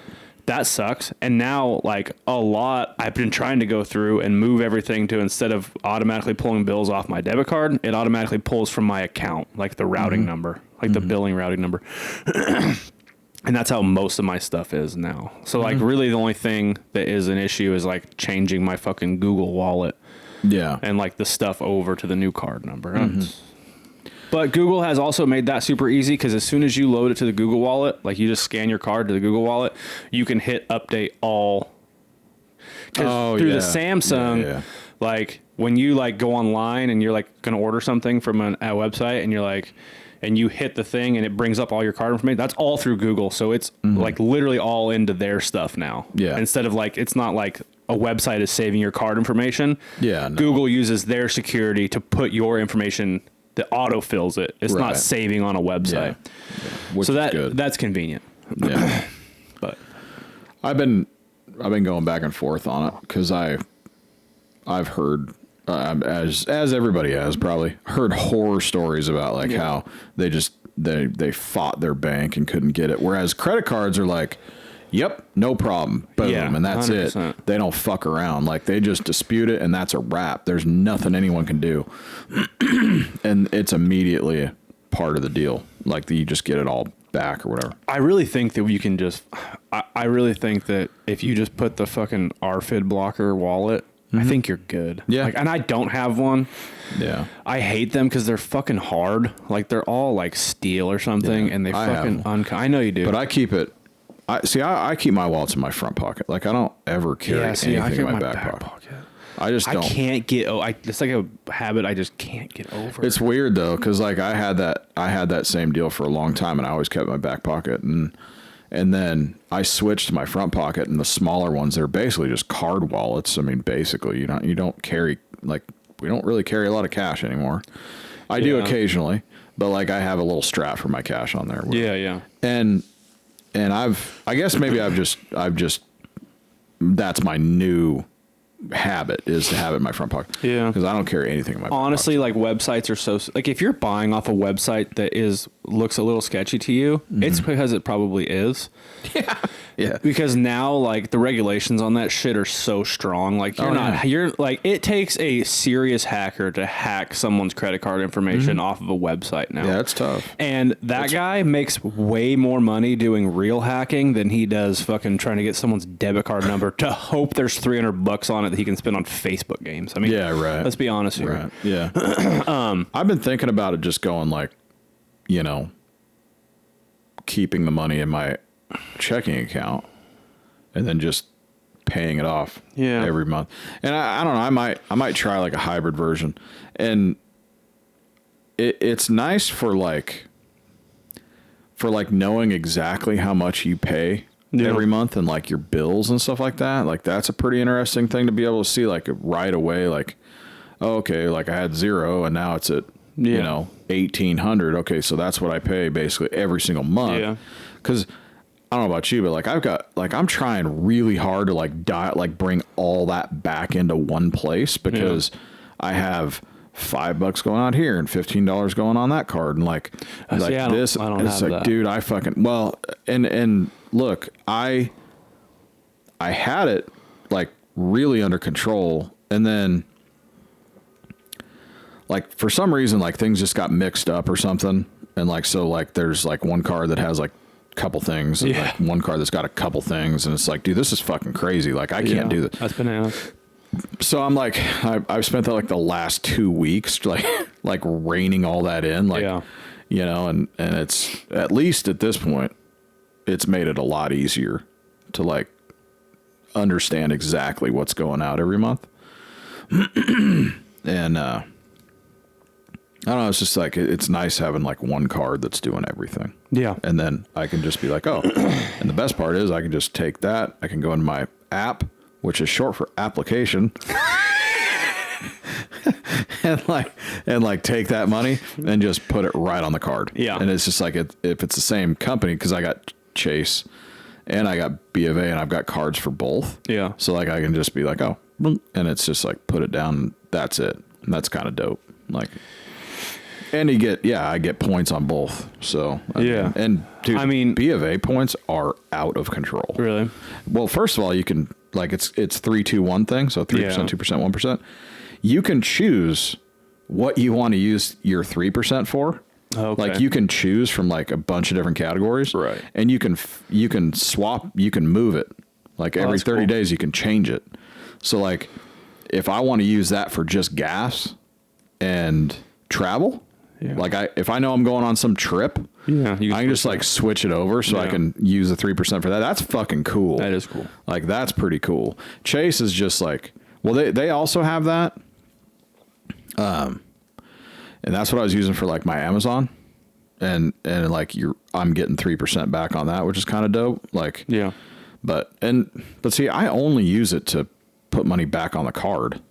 That sucks. And now, like, I've been trying to go through and move everything to, instead of automatically pulling bills off my debit card, it automatically pulls from my account, like the routing number, like the billing routing number. And that's how most of my stuff is now. So, like, really the only thing that is an issue is, like, changing my fucking Google wallet. Yeah. And, like, the stuff over to the new card number. But Google has also made that super easy because as soon as you load it to the Google wallet, like you just scan your card to the Google wallet, you can hit update all. Because through the Samsung, like when you like go online and you're like going to order something from a website and you're like, and you hit the thing and it brings up all your card information, that's all through Google. So it's like literally all into their stuff now. Yeah. Instead of like, it's not like a website is saving your card information. Yeah. No. Google uses their security to put your information that auto fills it. It's not saving on a website. Yeah. So that's convenient. Yeah. But I've been going back and forth on it because I've heard as everybody has probably heard horror stories about like how they fought their bank and couldn't get it. Whereas credit cards are like, yep, no problem. Boom. And that's 100%. It. They don't fuck around. Like they just dispute it and that's a wrap. There's nothing anyone can do. And it's immediately part of the deal. Like you just get it all back or whatever. I really think that you can just, I really think that if you just put the fucking RFID blocker wallet, I think you're good. Yeah. Like, and I don't have one. Yeah. I hate them because they're fucking hard. Like they're all like steel or something and they fucking I know you do. But I keep it. I keep my wallets in my front pocket. Like I don't ever carry anything in my back pocket. I just don't. I can't get. It's like a habit. I just can't get over. It's weird though, because like I had that same deal for a long time, and I always kept my back pocket, and then I switched to my front pocket, and the smaller ones, they're basically just card wallets. I mean, basically, you don't carry like we don't really carry a lot of cash anymore. I do occasionally, but like I have a little strap for my cash on there. Yeah. And I guess maybe I've just that's my new habit is to have it in my front pocket. Yeah. Because I don't carry anything in my honestly, pocket. like websites are so like if you're buying off a website that looks a little sketchy to you, it's because it probably is. Yeah. Because now like the regulations on that shit are so strong. Like you're like it takes a serious hacker to hack someone's credit card information off of a website now. Yeah, it's tough. And that guy makes way more money doing real hacking than he does fucking trying to get someone's debit card number to hope there's $300 on it that he can spend on Facebook games. I mean, yeah, right. Let's be honest here. Right. Yeah. I've been thinking about it just going like, keeping the money in my checking account and then just paying it off every month. And I don't know, I might try like a hybrid version. And it's nice for knowing exactly how much you pay every month and like your bills and stuff like that. Like that's a pretty interesting thing to be able to see like right away, like, oh, okay, like I had 0 and now it's at, 1,800. Okay. So that's what I pay basically every single month. Yeah. Cause I don't know about you, but like I'm trying really hard to like bring all that back into one place because I have $5 going on here and $15 going on that card. And like I don't it's have like, that. dude, I fucking, and look, I had it like really under control. And then like for some reason, like things just got mixed up or something. And like, so like there's like one card that has like couple things and like one card that's got a couple things. And it's like, dude, this is fucking crazy. Like I can't do this. That's bananas. So I'm like, I've spent like the last 2 weeks, like reining all that in, like, and it's at least at this point, it's made it a lot easier to like understand exactly what's going out every month. And, I don't know. It's just like, it's nice having like one card that's doing everything. Yeah. And then I can just be like, oh, and the best part is I can just take that. I can go into my app, which is short for application, and take that money and just put it right on the card. Yeah. And it's just like, if it's the same company, cause I got Chase and I got B of A and I've got cards for both. Yeah. So like, I can just be like, oh, and it's just like, put it down. And that's it. And that's kind of dope. Like, and I get points on both. So, and dude, I mean, B of A points are out of control. Really? Well, first of all, you can, like, it's 3-2-1 thing. So 3%, 2%, 1%. You can choose what you want to use your 3% for. Okay. Like you can choose from like a bunch of different categories. Right. And you can swap, you can move it. Like every 30 days you can change it. So like if I want to use that for just gas and travel, like if I know I'm going on some trip, I can just like switch it over so I can use the 3% for that. That's fucking cool. That is cool. Like that's pretty cool. Chase is just like, well, they also have that. And that's what I was using for like my Amazon and like I'm getting 3% back on that, which is kind of dope. Like, but see, I only use it to put money back on the card.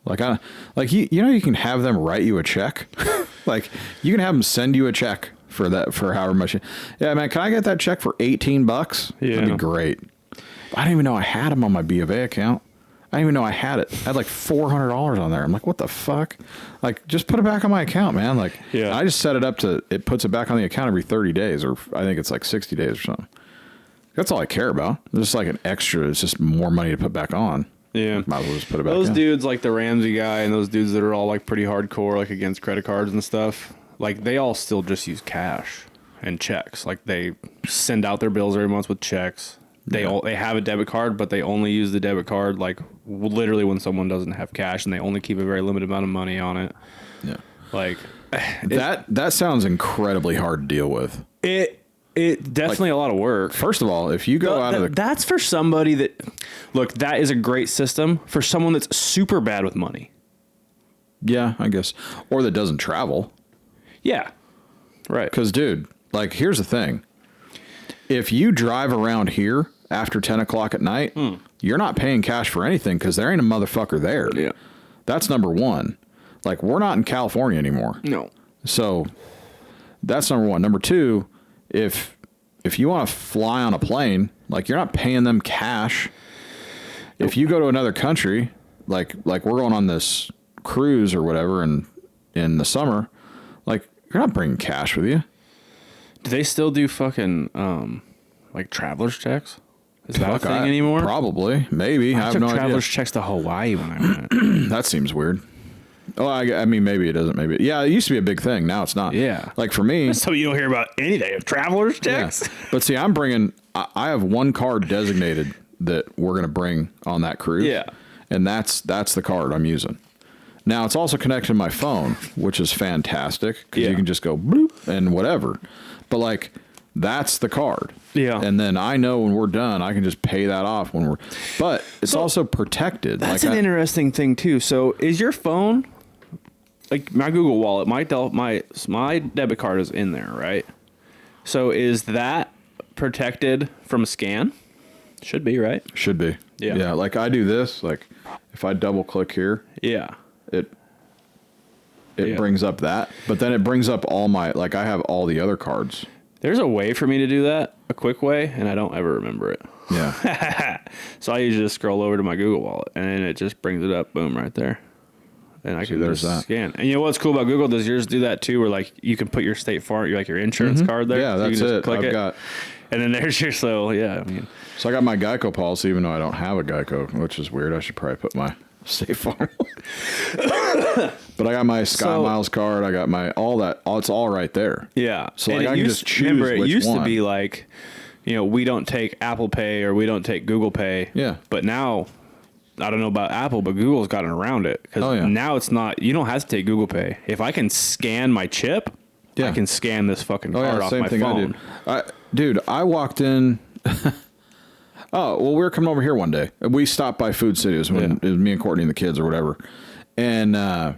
You can have them write you a check. Like you can have them send you a check for however much. Yeah, man, can I get that check for $18? Yeah. That'd be great. I didn't even know I had them on my B of A account. I didn't even know I had it. I had like $400 on there. I'm like, what the fuck? Like, just put it back on my account, man. Like, Yeah. I just set it up to, it puts it back on the account every 30 days, or I think it's like 60 days or something. That's all I care about. It's just like an extra. It's just more money to put back on. Yeah. Might as well just put it back Those in. dudes like the Ramsey guy and those dudes that are all like pretty hardcore, like against credit cards and stuff, like they all still just use cash and checks. Like they send out their bills every month with checks. They have a debit card, but they only use the debit card like literally when someone doesn't have cash, and they only keep a very limited amount of money on it. Yeah. Like That sounds incredibly hard to deal with. it definitely a lot of work. First of all, if you go out of the... That's for somebody that, look, that is a great system for someone that's super bad with money. Yeah, I guess. Or that doesn't travel. Yeah. Right. Because, dude, like, here's the thing. If you drive around here after 10 o'clock at night, you're not paying cash for anything because there ain't a motherfucker there. Yeah. That's number one. Like, we're not in California anymore. No. So that's number one. Number two, if you want to fly on a plane, like, you're not paying them cash. If you go to another country, like we're going on this cruise or whatever in the summer, like, you're not bringing cash with you. Do they still do fucking like traveler's checks? Is that a thing anymore? Probably, maybe. I have took no traveler's idea. checks to Hawaii when I went. That seems weird. Oh, I mean, maybe it doesn't. Maybe, yeah. It used to be a big thing. Now it's not. Yeah. Like for me, So you don't hear about anything of traveler's checks? yeah. But see, I'm bringing. I have one card designated that we're gonna bring on that cruise. Yeah. And that's the card I'm using. Now it's also connected to my phone, which is fantastic because you can just go bloop and whatever. But like, that's the card. Yeah. And then I know when we're done, I can just pay that off when we're. But it's also protected. That's like an interesting thing too. So is your phone, like my Google Wallet, my debit card is in there, right? So is that protected from a scan? Should be, right? Should be. Yeah. Yeah. Like I do this. Like if I double click here, Yeah. it brings up that, but then it brings up all my, like I have all the other cards. There's a way for me to do that, a quick way, and I don't ever remember it. Yeah. So I usually just scroll over to my Google Wallet, and it just brings it up, boom, right there. And I can there's just that. scan. And you know what's cool about Google? Does yours do that too, where like you can put your State Farm, your insurance card there? Yeah, so you that's can just it. Click I've it, got. and then there's your, so yeah, I mean. So I got my Geico policy, even though I don't have a Geico, which is weird. I should probably put my State Farm. But I got my Sky Miles card. I got my all that. It's all right there. Yeah. So and like I can just choose remember, it which used one. to be like, we don't take Apple Pay or we don't take Google Pay. Yeah. But now, I don't know about Apple, but Google's gotten around it. Because now it's not, you don't have to take Google Pay. If I can scan my chip, I can scan this fucking card off my phone. Dude, I walked in. Oh, well, we were coming over here one day. We stopped by Food City. It was when it was me and Courtney and the kids or whatever. And I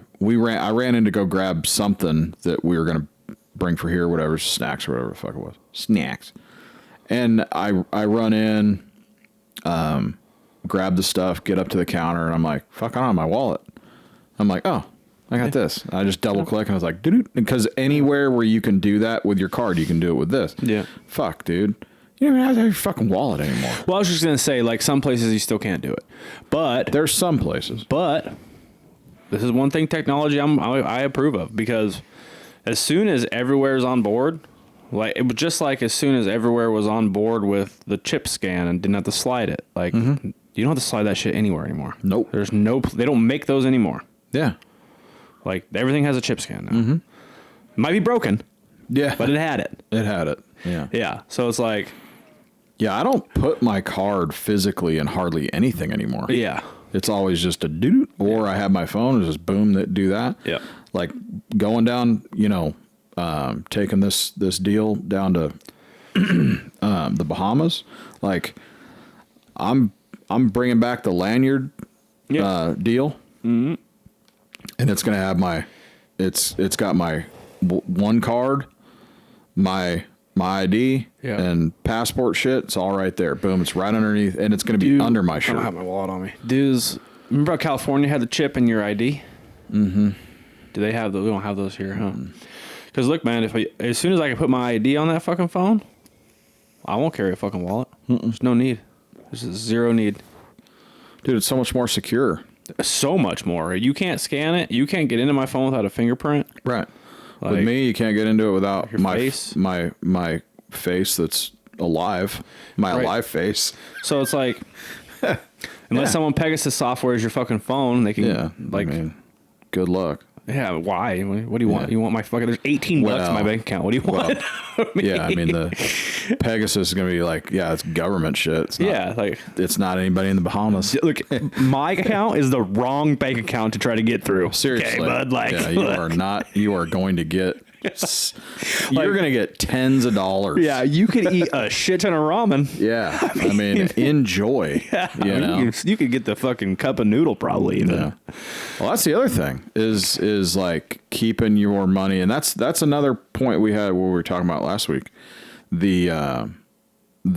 ran in to go grab something that we were going to bring for here, whatever, snacks or whatever the fuck it was. Snacks. And I run in, grab the stuff, get up to the counter, and I'm like, fuck, I don't have my wallet. I'm like, oh, I got this. And I just double click, and I was like, dude, because anywhere where you can do that with your card, you can do it with this. Yeah. Fuck, dude. You don't even have to have your fucking wallet anymore. Well, I was just going to say, like, some places you still can't do it. But There's some places. But this is one thing technology I approve of, because as soon as everywhere is on board, like it was just like as soon as everywhere was on board with the chip scan and didn't have to slide it, like you don't have to slide that shit anywhere anymore. Nope. They don't make those anymore. Yeah. Like everything has a chip scan now. It might be broken. Yeah. But it had it. It had it. Yeah. Yeah. So it's like. Yeah, I don't put my card physically in hardly anything anymore. Yeah. It's always just a doot, or I have my phone and just boom, that do that. Yeah. Like going down, taking this deal down to the Bahamas. Like I'm bringing back the lanyard deal, and it's gonna have it's got my one card, my ID and passport shit. It's all right there. Boom. It's right underneath, and it's going to be under my shirt. I don't have my wallet on me. Dudes, remember how California had the chip in your ID? Mm-hmm. Do they have those? We don't have those here, huh? Because look, man, as soon as I can put my ID on that fucking phone, I won't carry a fucking wallet. There's no need. There's zero need. Dude, it's so much more secure. So much more. You can't scan it. You can't get into my phone without a fingerprint. Right. Like, with me, you can't get into it without your face. my face that's alive. My alive face. So it's like, unless someone Pegasus software is your fucking phone, they can like, good luck. Yeah, why? What do you want? You want my fucking... There's 18 bucks in my bank account. What do you want? The Pegasus is going to be like, it's government shit. It's not, it's not anybody in the Bahamas. Look, my account is the wrong bank account to try to get through. Seriously. Okay, bud, you are going to get... You're going to get tens of dollars. Yeah, you could eat a shit ton of ramen. Yeah, I mean, enjoy. You could get the fucking cup of noodle probably. Even. Yeah. Well, that's the other thing is like keeping your money, and that's another point we had what we were talking about last week. The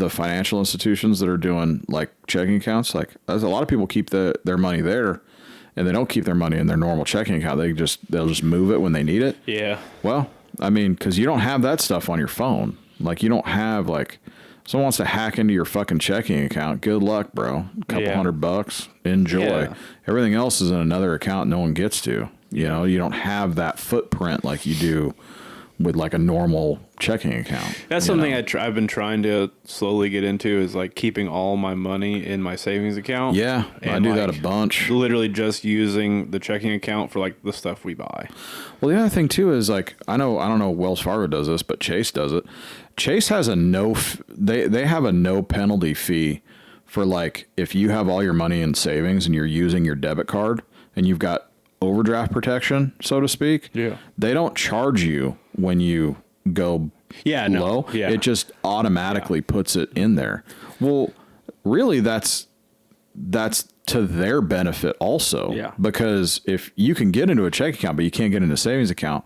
financial institutions that are doing like checking accounts, like a lot of people keep their money there. And they don't keep their money in their normal checking account. They'll just move it when they need it. Yeah. Well, I mean, because you don't have that stuff on your phone. Like, you don't have, like, someone wants to hack into your fucking checking account. Good luck, bro. A couple $100. Enjoy. Yeah. Everything else is in another account no one gets to. You know, you don't have that footprint like you do with, like, a normal checking account. That's something I've been trying to slowly get into is, like, keeping all my money in my savings account. Yeah, I do that a bunch. Literally just using the checking account for, like, the stuff we buy. Well, the other thing, too, is, like, I don't know if Wells Fargo does this, but Chase does it. Chase has they have a no penalty fee for, like, if you have all your money in savings and you're using your debit card and you've got overdraft protection, so to speak. Yeah. They don't charge you when you go low. Yeah. It just automatically puts it in there. Well, really that's to their benefit also. Yeah. Because if you can get into a checking account, but you can't get into a savings account,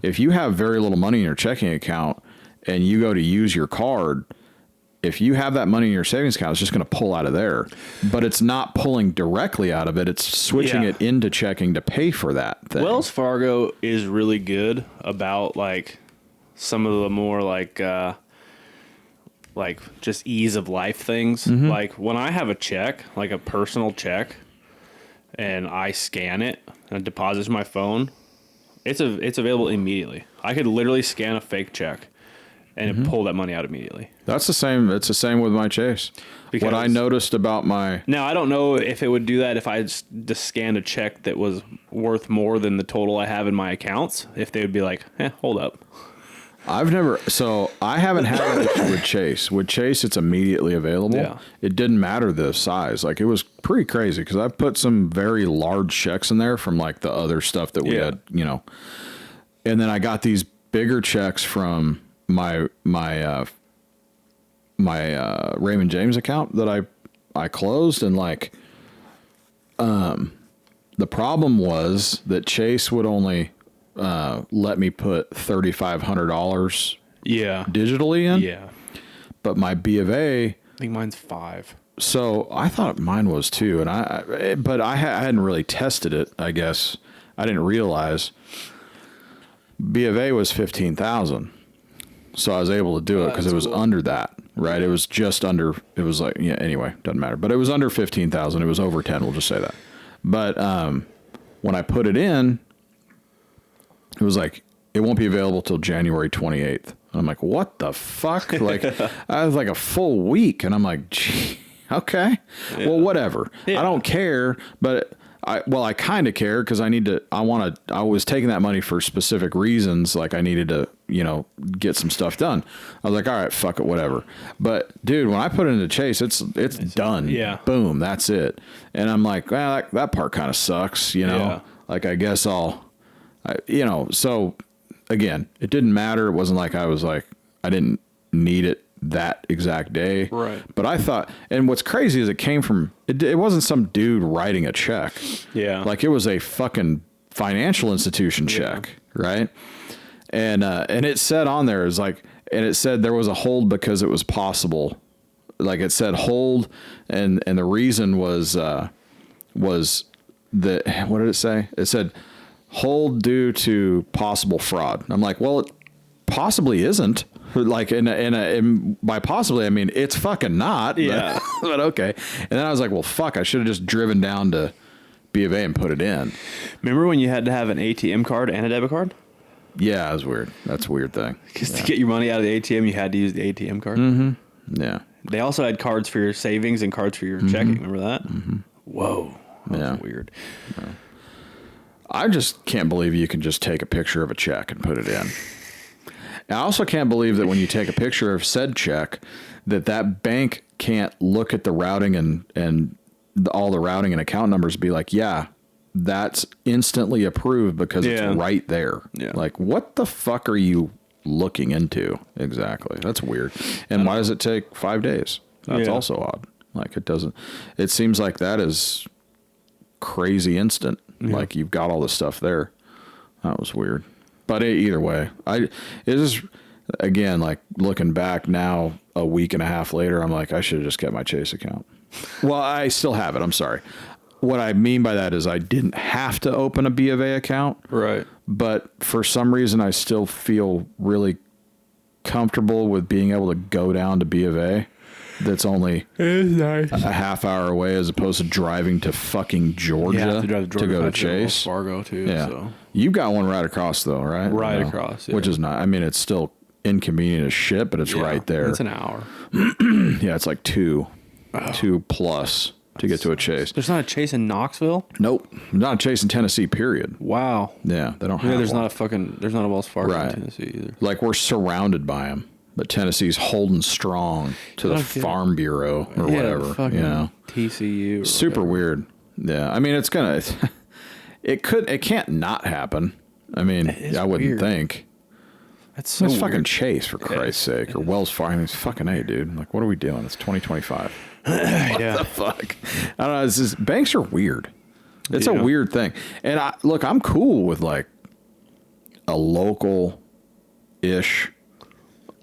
if you have very little money in your checking account and you go to use your card, if you have that money in your savings account, it's just going to pull out of there. But it's not pulling directly out of it. It's switching it into checking to pay for that thing. Wells Fargo is really good about, like, some of the more, like just ease of life things. Like, when I have a check, like a personal check, and I scan it and it deposits my phone, it's available immediately. I could literally scan a fake check and pull that money out immediately. That's the same. It's the same with my Chase. Because what I noticed about my... Now, I don't know if it would do that if I just scanned a check that was worth more than the total I have in my accounts. If they would be like, hold up. I haven't had it with Chase. With Chase, it's immediately available. Yeah. It didn't matter the size. Like, it was pretty crazy because I put some very large checks in there from, like, the other stuff that we had, you know. And then I got these bigger checks from my Raymond James account that I closed, and like the problem was that Chase would only let me put $3,500 digitally in. Yeah. But my B of A, I think mine's $5,000. So I thought mine was too, and I hadn't really tested it. I guess I didn't realize B of A was $15,000. So I was able to do it because it was under that, right? It was just under, it was like, anyway, doesn't matter. But it was under 15,000. It was over 10, we'll just say that. But when I put it in, it was like, it won't be available till January 28th. And I'm like, what the fuck? Like, I was like a full week. And I'm like, gee, okay. Yeah. Well, whatever. Yeah. I don't care, but I kind of care because I was taking that money for specific reasons. Like, I needed to, get some stuff done. I was like, all right, fuck it, whatever. But dude, when I put it into Chase, it's done. Yeah. Boom. That's it. And I'm like, well, that part kind of sucks, like, I guess so again, it didn't matter. It wasn't like I didn't need it that exact day. Right. But I thought, and what's crazy is it wasn't some dude writing a check. Yeah. Like, it was a fucking financial institution check. Right. And it said on there it said there was a hold because it was possible. Like, it said hold. And the reason was that, what did it say? It said hold due to possible fraud. I'm like, well, it possibly isn't. Like by possibly, I mean, it's fucking not. Yeah. But okay. And then I was like, well, fuck, I should have just driven down to B of A and put it in. Remember when you had to have an ATM card and a debit card? Yeah, that was weird. That's a weird thing. Because to get your money out of the ATM, you had to use the ATM card. Mm-hmm. Yeah. They also had cards for your savings and cards for your checking. Remember that? Mm-hmm. Whoa. That was weird. Yeah. I just can't believe you can just take a picture of a check and put it in. I also can't believe that when you take a picture of said check, that bank can't look at the routing and all the routing and account numbers and be like, yeah, that's instantly approved because it's right there. Yeah. Like, what the fuck are you looking into? Exactly. That's weird. And why does it take 5 days? That's also odd. Like, it seems like that is crazy instant. Yeah. Like, you've got all this stuff there. That was weird. But either way, it is, again, like, looking back now, a week and a half later, I'm like, I should have just kept my Chase account. Well, I still have it. I'm sorry. What I mean by that is I didn't have to open a B of A account. Right. But for some reason, I still feel really comfortable with being able to go down to B of A. That's only a half hour away as opposed to driving to fucking Georgia to go to Chase. Fargo too. Yeah. So. You got one right across though, right? Right across. Yeah. Which is not, I mean, it's still inconvenient as shit, but it's right there. It's an hour. Yeah. It's like 2 plus to get to a Chase. There's not a Chase in Knoxville? Nope. Not a Chase in Tennessee, period. Wow. Yeah. They don't have there's not a Wells Fargo in Tennessee either. Like, we're surrounded by them. But Tennessee's holding strong to the Farm Bureau or whatever. You know, TCU. Super weird. Yeah, I mean, it can't not happen. I mean, I wouldn't think. That's so weird. Fucking Chase, for Christ's sake, or Wells Fargo. I mean, it's fucking A, dude. Like, what are we doing? It's 2025. What the fuck? I don't know. It's just, banks are weird. It's a weird thing. And I'm cool with like a local-ish.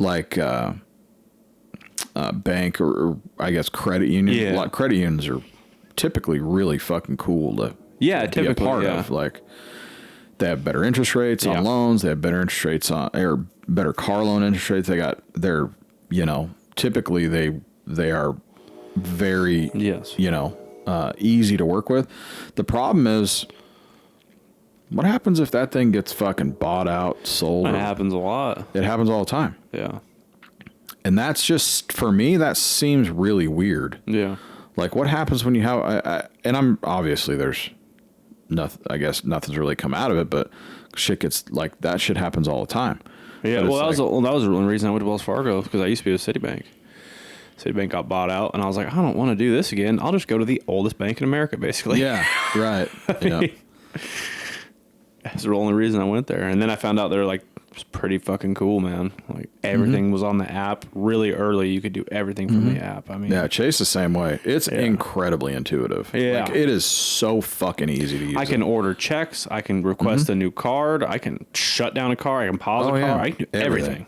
Like bank or I guess credit union. Yeah. A lot, credit unions are typically really fucking cool to be a part of. Like, they have better interest rates on loans. They have better interest rates or better car loan interest rates. Typically they are very easy to work with. The problem is, what happens if that thing gets fucking bought out, sold? It happens a lot. It happens all the time. Yeah. And that's just, for me, that seems really weird. Yeah. Like, what happens when you have, and I'm, obviously there's nothing, I guess nothing's really come out of it, but shit gets, like, that shit happens all the time. Yeah, well, that was the reason I went to Wells Fargo, because I used to be with Citibank. Citibank got bought out, and I was like, I don't want to do this again. I'll just go to the oldest bank in America, basically. Yeah, right. Yeah. That's the only reason I went there. And then I found out they're like, it's pretty fucking cool, man. Like, everything was on the app really early. You could do everything from the app. I mean, yeah, Chase the same way. It's incredibly intuitive. Yeah. Like, it is so fucking easy to use. I can order checks. I can request a new card. I can shut down a car. I can pause a car. I can do everything.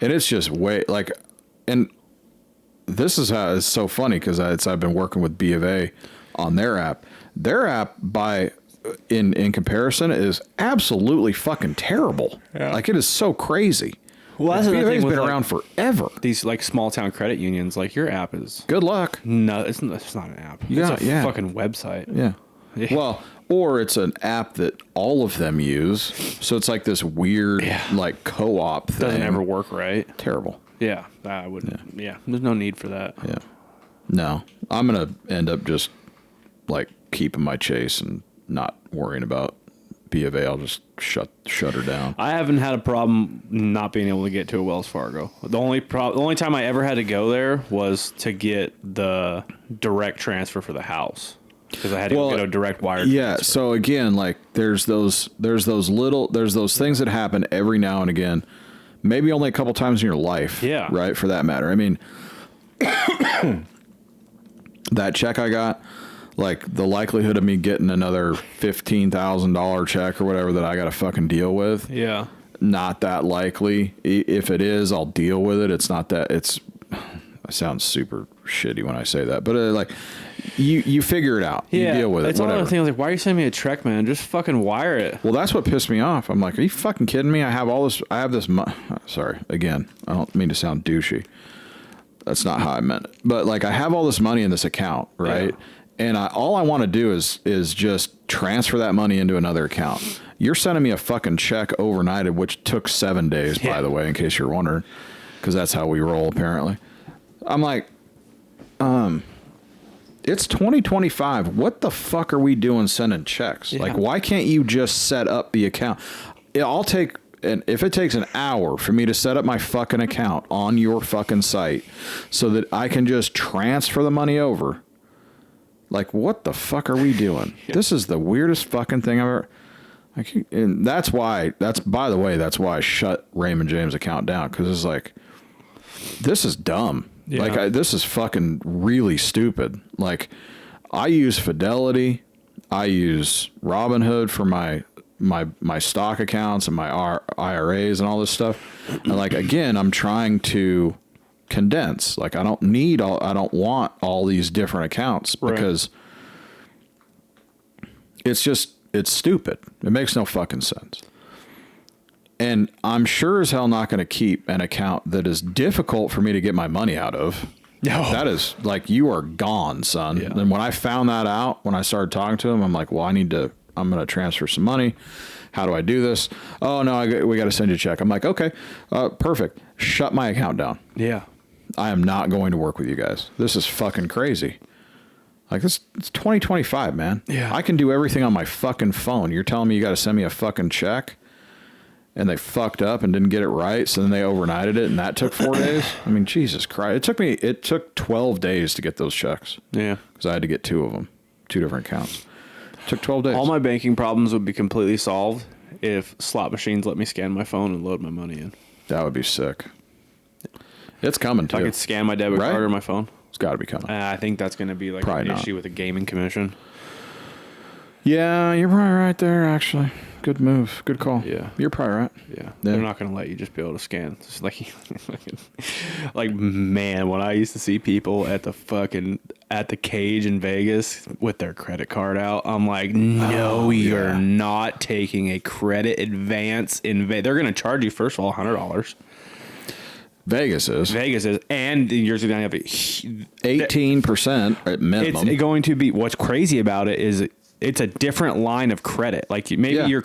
And it's just and this is how it's so funny, because I've been working with B of A on their app. Their app in comparison is absolutely fucking terrible. Yeah. Like, it is so crazy. Well, that's the thing. Been around forever. These like small town credit unions, like, your app is good luck. No, it's not an app. It's a fucking website. Yeah. Well, or it's an app that all of them use. So it's like this weird like co-op thing. Doesn't ever work right. Terrible. Yeah, I wouldn't. Yeah, there's no need for that. Yeah. No, I'm gonna end up just like keeping my Chase and not worrying about B of A. I'll just shut her down. I haven't had a problem not being able to get to a Wells Fargo. The only time I ever had to go there was to get the direct transfer for the house, because I had to get a direct wire transfer. So again, like, there's those things that happen every now and again, maybe only a couple times in your life. Yeah. Right. For that matter. I mean, that check I got, like, the likelihood of me getting another $15,000 check or whatever that I got to fucking deal with. Yeah. Not that likely. If it is, I'll deal with it. It's not that. It sounds super shitty when I say that, but like, You figure it out. You deal with it. It's Whatever. all the things like, why are you sending me a check, man? Just fucking wire it. Well, that's what pissed me off. I'm like, are you fucking kidding me? I have this. Sorry, again, I don't mean to sound douchey. That's not how I meant it. But like, I have all this money in this account, right? Yeah. And all I want to do is just transfer that money into another account. You're sending me a fucking check overnighted, which took 7 days, by the way, in case you're wondering, because that's how we roll, apparently. I'm like, it's 2025. What the fuck are we doing sending checks? Yeah. Like, why can't you just set up the account? If it takes an hour for me to set up my fucking account on your fucking site so that I can just transfer the money over, like, what the fuck are we doing? Yeah. This is the weirdest fucking thing I've ever... And by the way, that's why I shut Raymond James' account down, because it's like, this is dumb. Yeah. Like, this is fucking really stupid. Like, I use Fidelity, I use Robinhood for my stock accounts and my IRAs and all this stuff. And like, again, I'm trying to condense. Like, I don't want all these different accounts, because it's stupid. It makes no fucking sense. And I'm sure as hell not going to keep an account that is difficult for me to get my money out of. No. That is like, you are gone, son. Yeah. And when I found that out, when I started talking to him, I'm like, well, I'm going to transfer some money. How do I do this? Oh, no, we got to send you a check. I'm like, okay, perfect. Shut my account down. Yeah. I am not going to work with you guys. This is fucking crazy. Like, it's 2025, man. Yeah. I can do everything on my fucking phone. You're telling me you got to send me a fucking check? And they fucked up and didn't get it right, so then they overnighted it, and that took 4 days. I mean, Jesus Christ! It took 12 days to get those checks. Yeah, because I had to get 2 of them, 2 different accounts. It took 12 days. All my banking problems would be completely solved if slot machines let me scan my phone and load my money in. That would be sick. It's coming too. If I could scan my debit card or my phone. It's got to be coming. I think that's going to be like an issue with the gaming commission. Yeah, you're probably right there, actually. Good move. Good call. Yeah. You're probably right. Yeah. They're not going to let you just be able to scan. It's like, man, when I used to see people at the cage in Vegas with their credit card out, I'm like, no, you're not taking a credit advance in Vegas. They're going to charge you, first of all, $100. Vegas is. And yours going to have 18% at minimum. It's going to be, what's crazy about it is it's a different line of credit. Like maybe your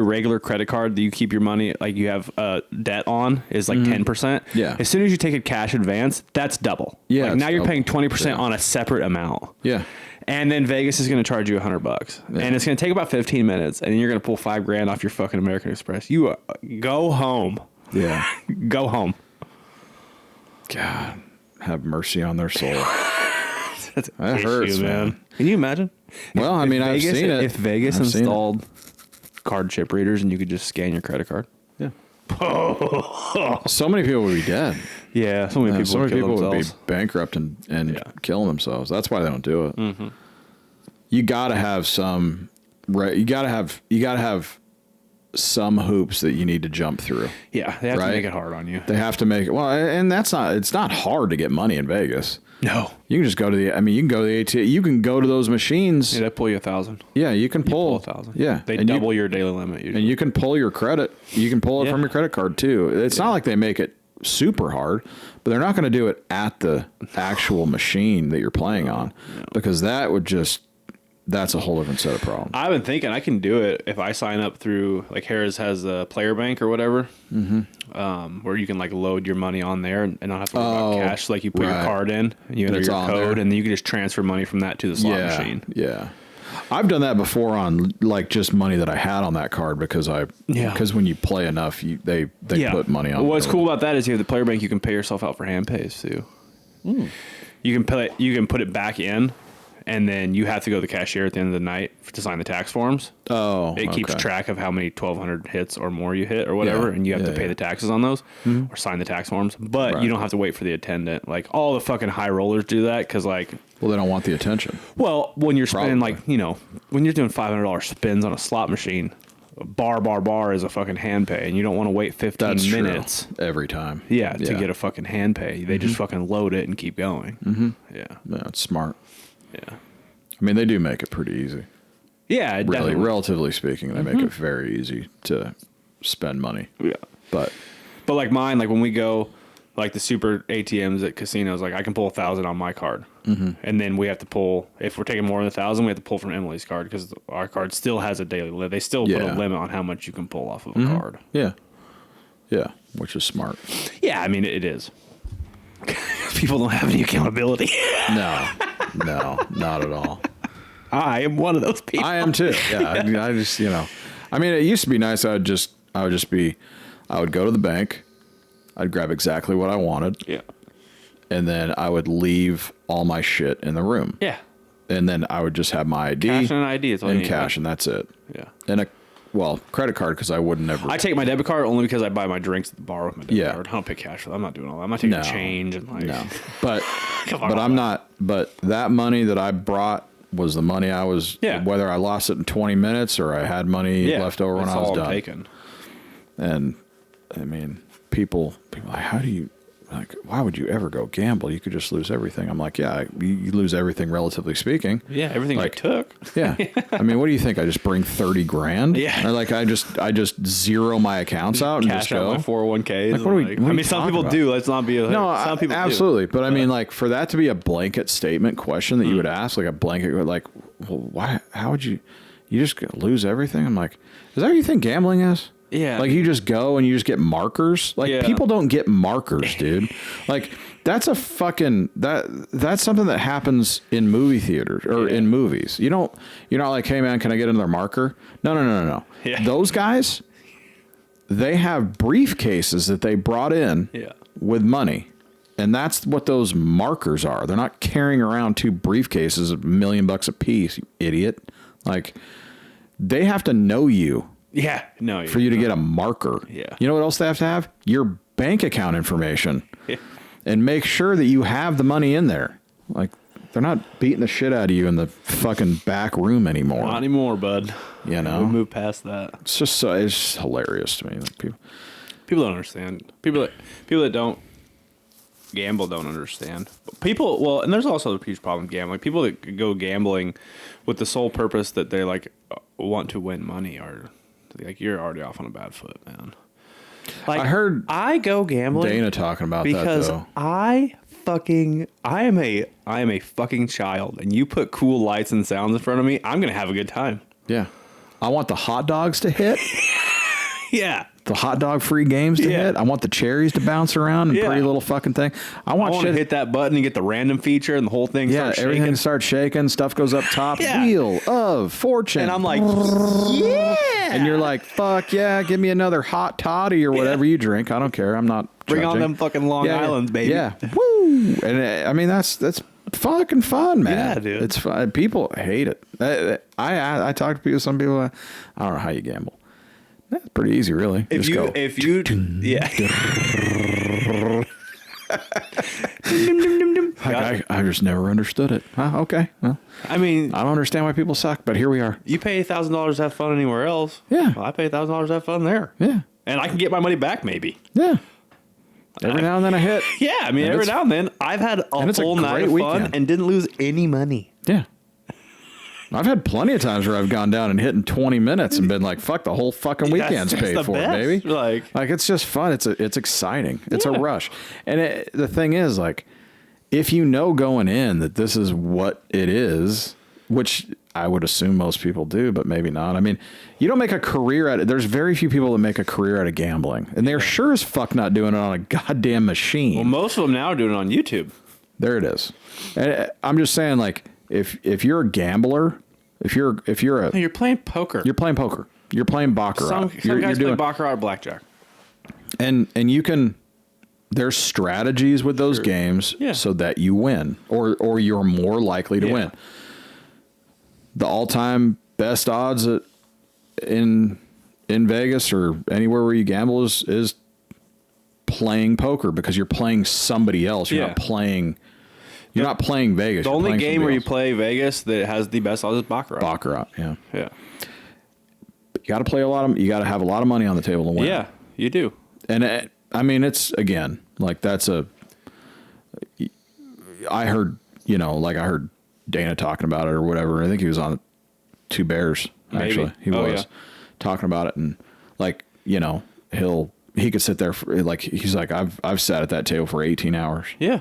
regular credit card that you keep your money, like you have debt on, is like 10%. Yeah. As soon as you take a cash advance, that's double. Yeah. Like now you're paying 20% on a separate amount. Yeah. And then Vegas is going to charge you $100, and it's going to take about 15 minutes, and then you're going to pull $5,000 off your fucking American Express. You go home. Yeah. Go home. God, have mercy on their soul. That hurts, man. Can you imagine? Well, I mean, I've seen it. If Vegas installed card chip readers and you could just scan your credit card. Yeah. So many people would be dead. Yeah. So many people would be bankrupt and killing themselves. That's why they don't do it. Mm-hmm. You got to have some. You got to have some hoops that you need to jump through. Yeah, they have to make it hard on you. They have to make it and it's not hard to get money in Vegas. No. You can just go to you can go to the ATM. You can go to those machines. Yeah, they pull you 1,000. Yeah, you can pull 1,000. Yeah. They double your daily limit usually. And you can pull your credit. You can pull it from your credit card too. It's not like they make it super hard, but they're not going to do it at the actual machine that you're playing on, because that's a whole different set of problems. I've been thinking I can do it if I sign up through, like, Harris has a player bank or whatever, where you can like load your money on there and not have to worry about cash. So, like, you put your card in and you enter your code, and then you can just transfer money from that to the slot machine. Yeah. I've done that before on like just money that I had on that card because when you play enough, they put money on. What's cool about that is you have the player bank, you can pay yourself out for hand pays too. You can put it back in. And then you have to go to the cashier at the end of the night to sign the tax forms. Oh, it keeps track of how many 1,200 hits or more you hit or whatever, and you have to pay the taxes on those or sign the tax forms. But you don't have to wait for the attendant. Like, all the fucking high rollers do that because, like, well, they don't want the attention. Well, when you're spending when you're doing $500 spins on a slot machine, bar is a fucking hand pay, and you don't want to wait 15 minutes every time. Yeah, to get a fucking hand pay. They just fucking load it and keep going. Yeah, that's smart. Yeah. I mean, they do make it pretty easy. Yeah, Really, definitely. relatively speaking, they make it very easy to spend money. Yeah. But like mine, like when we go, like the super ATMs at casinos, like I can pull 1,000 on my card. And then we have to pull, if we're taking more than 1,000, we have to pull from Emily's card because our card still has a daily limit. They still put a limit on how much you can pull off of a card. yeah. Yeah, which is smart. Yeah, I mean, it is. People don't have any accountability. No, not at all. I am one of those people. I am too. Yeah, I just, I mean, it used to be nice. I would go to the bank. I'd grab exactly what I wanted. Yeah. And then I would leave all my shit in the room. Yeah. And then I would just have my ID. Cash and an ID is all you and need. cash, and that's it. Yeah. And credit card, because I would never. I take my debit card only because I buy my drinks at the bar with my debit card. I don't pay cash for that. I'm not doing all that. I'm not taking change and like. No. But I'm not. But that money that I brought was the money I was. Yeah. Whether I lost it in 20 minutes or I had money left over when I was done. Taken. And I mean, people like, how do you? Like, why would you ever go gamble? You could just lose everything. I'm like, yeah, you lose everything, relatively speaking. Yeah, everything like, I took. Yeah. I mean, what do you think? I just bring 30 grand? Yeah. Or like, I just zero my accounts out and Cash just out go. my 401ks. Like, what are we, I mean, some people do. Let's not be. Some people absolutely. Do. But I mean, like, for that to be a blanket statement question that you would ask, like a blanket, like, well, why? How would you just lose everything? I'm like, is that what you think gambling is? Yeah. Like, you just go and you just get markers. Like, people don't get markers, dude. Like, that's a fucking that's something that happens in movie theaters or in movies. You're not like, hey man, can I get another marker? No. Yeah. Those guys, they have briefcases that they brought in with money. And that's what those markers are. They're not carrying around 2 briefcases of $1 million a piece, you idiot. Like, they have to know you. Yeah, no. For you to get a marker. Yeah. You know what else they have to have? Your bank account information. Yeah. And make sure that you have the money in there. Like, they're not beating the shit out of you in the fucking back room anymore. Not anymore, bud. You know? We moved past that. It's just hilarious to me. Like, people don't understand. People that don't gamble don't understand. And there's also a huge problem with gambling. People that go gambling with the sole purpose that they like want to win money are like, you're already off on a bad foot, man. Like, I heard I go gambling Dana talking about because that, though. I am a fucking child, and you put cool lights and sounds in front of me, I'm gonna have a good time. Yeah. I want the hot dogs to hit. Yeah. The hot dog free games to hit. I want the cherries to bounce around and pretty little fucking thing. I want to hit that button and get the random feature and the whole thing starts shaking. Everything starts shaking. Stuff goes up top. Wheel of Fortune. And I'm like, yeah. And you're like, fuck yeah, give me another hot toddy or whatever you drink. I don't care. I'm not Bring judging. on them fucking Long Islands, baby. Yeah. Woo. And I mean, that's fucking fun, man. Yeah, dude. It's fun. People hate it. I talk to people, some people, I don't know how you gamble. That's pretty easy, really. If you I just never understood it. Okay. Well, I mean, I don't understand why people suck, but here we are. You pay $1,000 to have fun anywhere else. Yeah. Well, I pay $1,000 to have fun there. Yeah. And I can get my money back, maybe. Yeah. Every now and then I hit. Yeah, I mean, every now and then I've had a full night of fun and didn't lose any money. Yeah. I've had plenty of times where I've gone down and hit in 20 minutes and been like, fuck, the whole fucking weekend's paid for, baby. Like it's just fun. It's exciting. It's a rush. And the thing is, like, if you know going in that this is what it is, which I would assume most people do, but maybe not. I mean, you don't make a career out of it. There's very few people that make a career out of gambling. And they're sure as fuck not doing it on a goddamn machine. Well, most of them now are doing it on YouTube. There it is. And I'm just saying, like, if you're a gambler, if you're playing poker. You're playing poker. You're playing baccarat. Some guys play baccarat or blackjack. And you can. There's strategies with those games so that you win, or you're more likely to win. The all-time best odds in Vegas or anywhere where you gamble is playing poker, because you're playing somebody else. You're not playing. You're not playing Vegas. The only game where you play Vegas that has the best odds is baccarat. Baccarat, yeah. But you got to play you got to have a lot of money on the table to win. Yeah, you do. And I mean, it's, again, like, I heard Dana talking about it or whatever. I think he was on Two Bears, actually. Maybe. He was talking about it, and like, you know, he could sit there for, like, he's like, I've sat at that table for 18 hours. Yeah.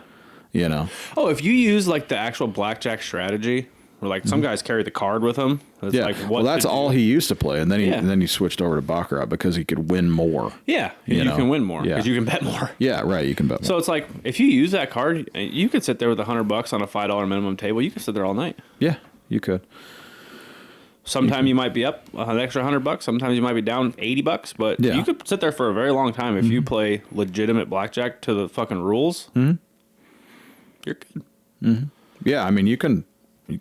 You know. Oh, if you use like the actual blackjack strategy, where like some guys carry the card with them. That's like what well, that's all he used to play, and then he switched over to baccarat because he could win more. Yeah, you can win more because you can bet more. Yeah, right. You can bet more. So it's like if you use that card, you could sit there with $100 on a $5 minimum table. You could sit there all night. Yeah, you could. Sometimes you might be up an extra $100. Sometimes you might be down $80. But you could sit there for a very long time if you play legitimate blackjack to the fucking rules. You're good. Yeah, I mean, you can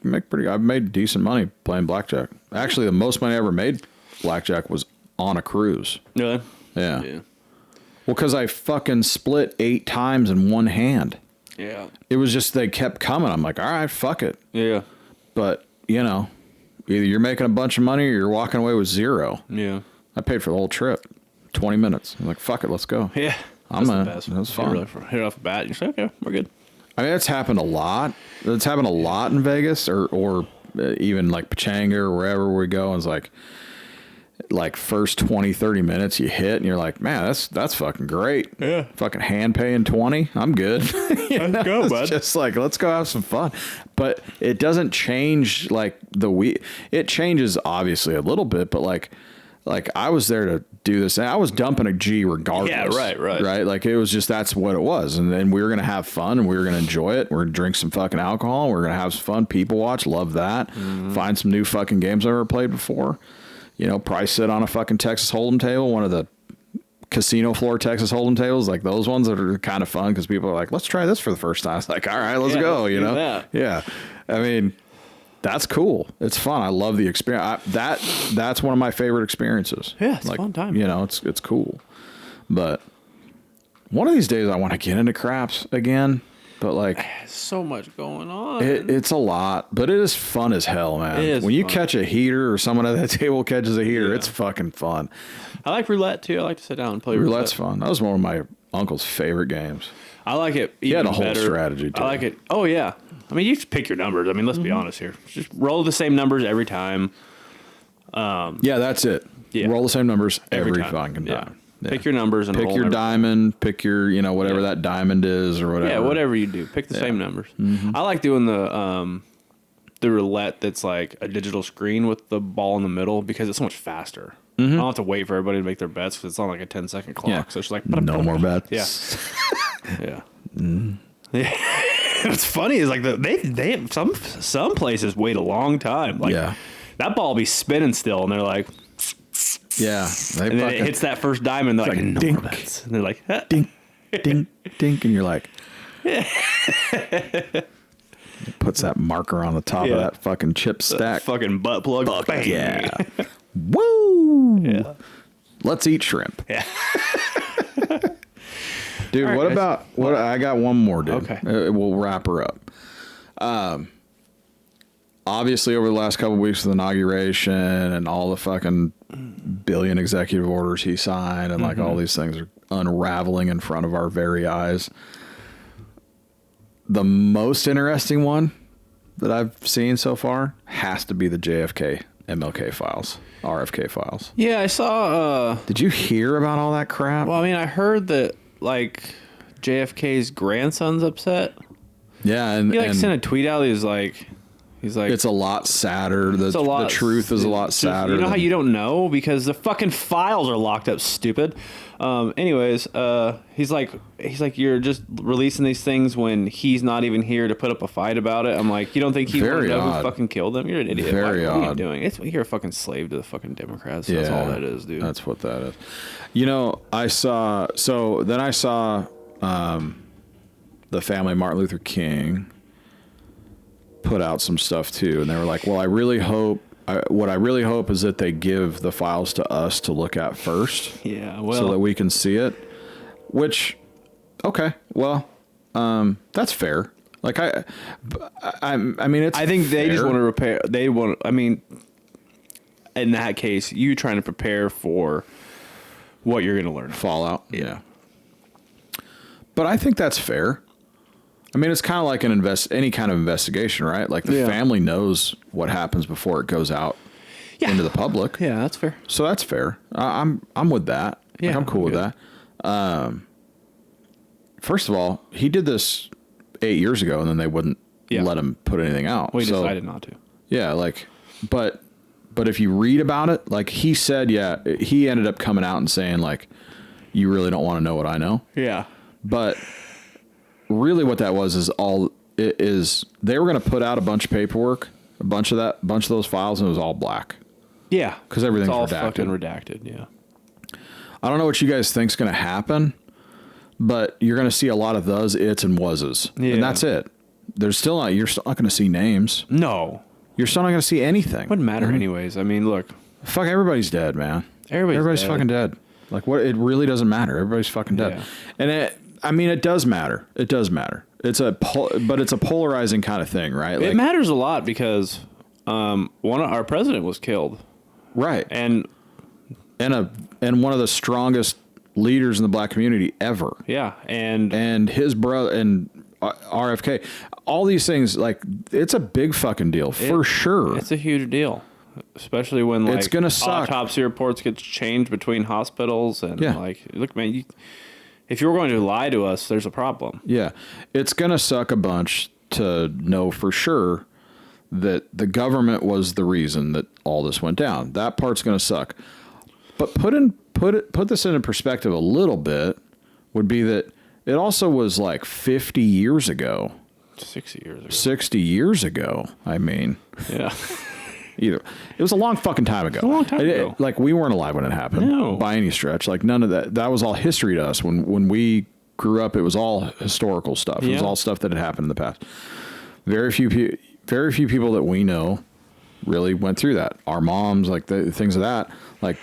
make I've made decent money playing blackjack. Actually, the most money I ever made blackjack was on a cruise. Really? Yeah. Well, because I fucking split 8 times in one hand. Yeah. It was just they kept coming. I'm like, all right, fuck it. Yeah. But, you know, either you're making a bunch of money or you're walking away with zero. Yeah. I paid for the whole trip. 20 minutes. I'm like, fuck it, let's go. Yeah. That's the best. That was fun. Hit it off the bat. You say, okay, we're good. I mean, it's happened a lot. It's happened a lot in Vegas or even like Pechanga or wherever we go. And it's like first 20, 30 minutes you hit and you're like, man, that's fucking great. Yeah. Fucking hand paying 20. I'm good. Let's go, bud. Just like, let's go have some fun. But it doesn't change like it changes obviously a little bit, but like I was there to do this and I was dumping a G regardless. Yeah, right. Like it was just, that's what it was. And then we were going to have fun and we were going to enjoy it. We're going to drink some fucking alcohol. We're going to have some fun. People watch. Love that. Find some new fucking games I've never played before. You know, probably sit on a fucking Texas Hold'em table, one of the casino floor Texas Hold'em tables, like those ones that are kind of fun because people are like, let's try this for the first time. It's like, all right, let's go, you know? That. Yeah. I mean, that's cool. It's fun. I love the experience. That's one of my favorite experiences. Yeah, it's like, a fun time. You know, it's cool. But one of these days I want to get into craps again. But like, there's so much going on. It's a lot, but it is fun as hell, man. It is when you fun. catch a heater or someone at that table catches a heater, it's fucking fun. I like roulette too. I like to sit down and play Roulette's fun. That was one of my uncle's favorite games. I like it. He had a even whole better. strategy too. I like it. Oh yeah. I mean, you just pick your numbers. I mean, let's be honest here. Just roll the same numbers every time. Yeah, that's it. Yeah. Roll the same numbers every time. fucking Yeah. time. Pick your numbers and pick roll your every- diamond. Pick your, you know, whatever that diamond is or whatever. Yeah, whatever you do, pick the same numbers. I like doing the roulette that's like a digital screen with the ball in the middle because it's so much faster. I don't have to wait for everybody to make their bets because it's on like a 10-second clock. Yeah. So it's like No more bets. Yeah. Yeah. What's funny is like they have some places wait a long time. Like that ball will be spinning still, and they're like, yeah. and then it hits that first diamond. They're like, no more bets. And they're like, dink, dink, dink, and you're like, puts that marker on the top of that fucking chip stack. Fucking butt plug. Fuck Bang. yeah. Woo. Yeah. Let's eat shrimp. Yeah. Dude, right, what guys. about what? I got one more, dude. Okay. We'll wrap her up. Obviously, over the last couple of weeks with the inauguration and all the fucking billion executive orders he signed and like all these things are unraveling in front of our very eyes. The most interesting one that I've seen so far has to be the JFK, MLK files, RFK files. Yeah, I saw. Did you hear about all that crap? Well, I mean, I heard that like JFK's grandson's upset. Yeah, and He like and sent a tweet out. He's like, it's a lot sadder. The truth is a lot sadder. You know how you don't know because the fucking files are locked up, stupid. Anyways, he's like, you're just releasing these things when he's not even here to put up a fight about it. I'm like, you don't think he would know who fucking killed him? You're an idiot. Very odd. What are you doing? You're a fucking slave to the fucking Democrats. That's all that is, dude. That's what that is. You know, I saw the family of Martin Luther King put out some stuff too, and they were like, well, what I really hope is that they give the files to us to look at first. Yeah, well, so that we can see it. Which, okay, well, that's fair. Like I mean, it's. I think they fair. just want to repair. They want. I mean, in that case, you trying to prepare for what you're going to learn. Fallout. Yeah. But I think that's fair. I mean, it's kind of like any kind of investigation, right? Like the family knows what happens before it goes out into the public. Yeah, that's fair. So that's fair. I'm with that. Yeah, like, I'm cool with that. First of all, he did this 8 years ago, and then they wouldn't let him put anything out. Well, he decided not to. Yeah, like, but if you read about it, like he said, he ended up coming out and saying, like, you really don't want to know what I know. Yeah. But really what that was is they were going to put out a bunch of paperwork, a bunch of those files, and it was all black. Yeah. Because everything's all redacted. fucking redacted, yeah. I don't know what you guys think's going to happen, but you're going to see a lot of those, its, and wases. Yeah. And that's it. You're still not going to see names. No. You're still not going to see anything. Wouldn't matter anyways. I mean, look. Fuck, everybody's dead, man. Everybody's dead. Fucking dead. Like, what? It really doesn't matter. Everybody's fucking dead. Yeah. And it does matter. It does matter. But it's a polarizing kind of thing, right? Like, it matters a lot because our president was killed. Right. And one of the strongest leaders in the black community ever. Yeah. And his brother and RFK, all these things, like, it's a big fucking deal for sure. It's a huge deal. Especially when, like, it's gonna suck. Autopsy reports get changed between hospitals and like, look, man, if you're going to lie to us, there's a problem. Yeah, it's gonna suck a bunch to know for sure that the government was the reason that all this went down. That part's gonna suck. But put this into perspective a little bit would be that it also was like 50 years ago. 60 years ago. 60 years ago. I mean, yeah. Either. It was a long fucking time ago. A long time ago. Like, we weren't alive when it happened. No. By any stretch. Like, none of that. That was all history to us. When we grew up, it was all historical stuff. It was all stuff that had happened in the past. Very few people that we know really went through that. Our moms, like, the things of that. Like,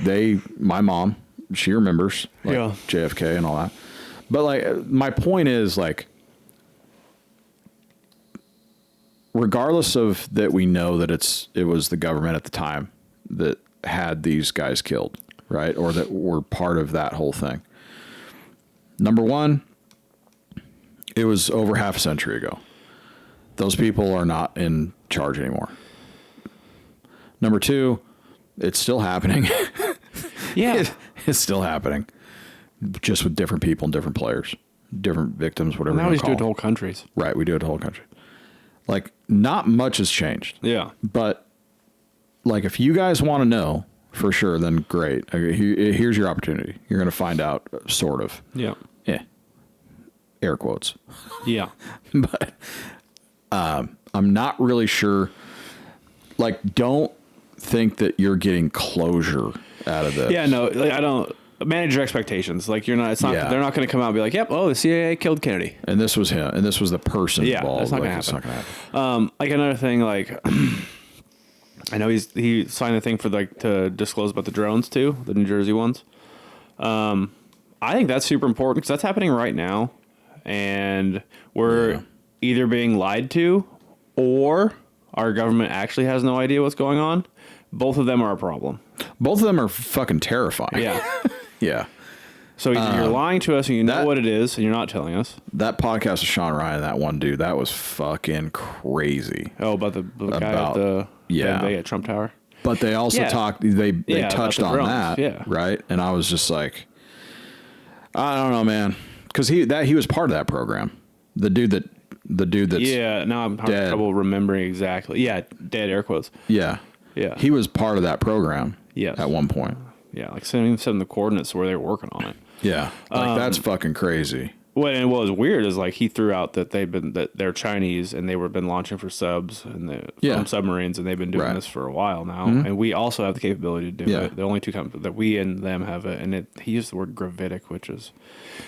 my mom, she remembers, like, JFK and all that. But, like, my point is, like, regardless of that, we know that it was the government at the time that had these guys killed, right? Or that were part of that whole thing. Number one, it was over half a century ago. Those people are not in charge anymore. Number two, it's still happening. Yeah. It's still happening. Just with different people and different players, different victims, whatever. Now we do it to whole countries. Right, we do it to whole country. Like, not much has changed. Yeah. But, like, if you guys want to know for sure, then great. Here's your opportunity. You're going to find out, sort of. Yeah. Yeah. Air quotes. Yeah. But I'm not really sure. Like, don't think that you're getting closure out of this. Yeah, no, like, I don't. Manage your expectations. Like, you're not. It's not. Yeah. They're not going to come out and be like, "Yep, the CIA killed Kennedy." And this was him. And this was the person involved. That's not going to happen. Like, another thing, like, I know he signed a thing for, like, to disclose about the drones too, the New Jersey ones. I think that's super important because that's happening right now, and we're either being lied to, or our government actually has no idea what's going on. Both of them are a problem. Both of them are fucking terrifying. Yeah. Yeah. So either you're lying to us and you know what it is and you're not telling us. That podcast with Sean Ryan, that one dude, that was fucking crazy. Oh, about the guy at the Trump Tower. But they also talked, they touched on drones. that, right? And I was just like, I don't know, man. Because he was part of that program. The dude that's now I'm having trouble remembering exactly. Yeah, dead, air quotes. Yeah. Yeah. He was part of that program at one point. Yeah, like sending the coordinates where they were working on it. Yeah, like that's fucking crazy. What was weird is, like, he threw out that they're Chinese and they were been launching for subs and from submarines, and they've been doing this for a while now. Mm-hmm. And we also have the capability to do it. The only two companies that we and them have it, and he used the word gravitic, which is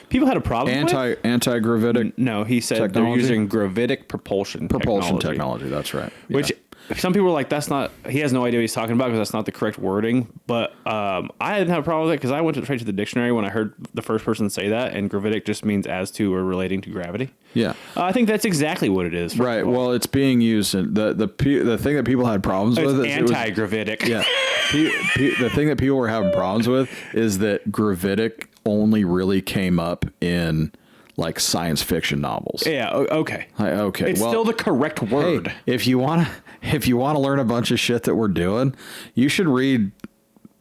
people had a problem with anti-gravitic. No, he said technology? They're using gravitic propulsion technology. That's right. Yeah. Which some people were like, that's not. He has no idea what he's talking about because that's not the correct wording. But I didn't have a problem with it because I went straight to the dictionary when I heard the first person say that, and gravitic just means as to or relating to gravity. Yeah, I think that's exactly what it is. Right. Well, it's being used in the thing that people had problems with. Anti-gravitic. Yeah. The thing that people were having problems with is that gravitic only really came up in, like science fiction novels. Yeah. Okay. Okay. It's still the correct word. Hey, if you want to learn a bunch of shit that we're doing, you should read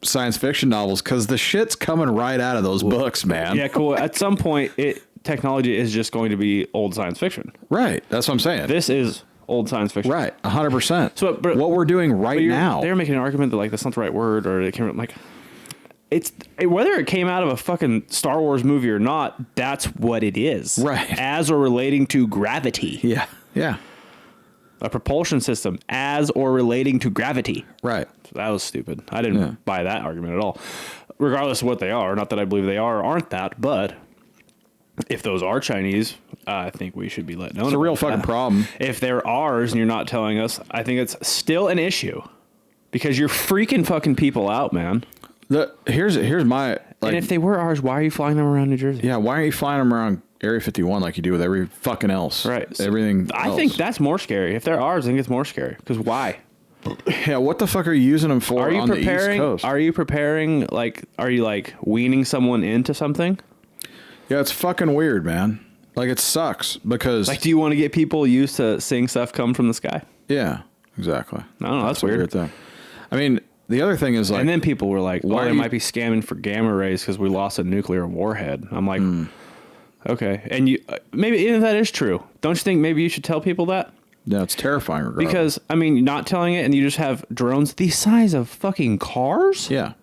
science fiction novels because the shit's coming right out of those books, man. Yeah. Cool. At some point, technology is just going to be old science fiction. Right. That's what I'm saying. This is old science fiction. Right. 100%. So, but what we're doing right now. They're making an argument that like that's not the right word, or it came like it's whether it came out of a fucking Star Wars movie or not. That's what it is. Right. As or relating to gravity. Yeah. Yeah. A propulsion system as or relating to gravity. Right. So that was stupid. I didn't buy that argument at all. Regardless of what they are, not that I believe they are or aren't that, but if those are Chinese, I think we should be let know. It's a real fucking problem. If they're ours and you're not telling us, I think it's still an issue because you're freaking fucking people out, man. Here's my and if they were ours, why are you flying them around New Jersey? Yeah, why are you flying them around Area 51 like you do with every fucking else? Right. Everything I else. think that's more scary. If they're ours, I think it's more scary. Because why? Yeah, what the fuck are you using them for on the East Coast? Are you preparing, like, are you, like, weaning someone into something? Yeah, it's fucking weird, man. Like, it sucks because... Like, do you want to get people used to seeing stuff come from the sky? Yeah, exactly. I don't know. That's weird. Thing. I mean... The other thing is like... And then people were like, why they might be scamming for gamma rays because we lost a nuclear warhead. I'm like, okay. And you maybe even if that is true, don't you think maybe you should tell people that? Yeah, it's terrifying. Regardless. Because, I mean, not telling it and you just have drones the size of fucking cars? Yeah.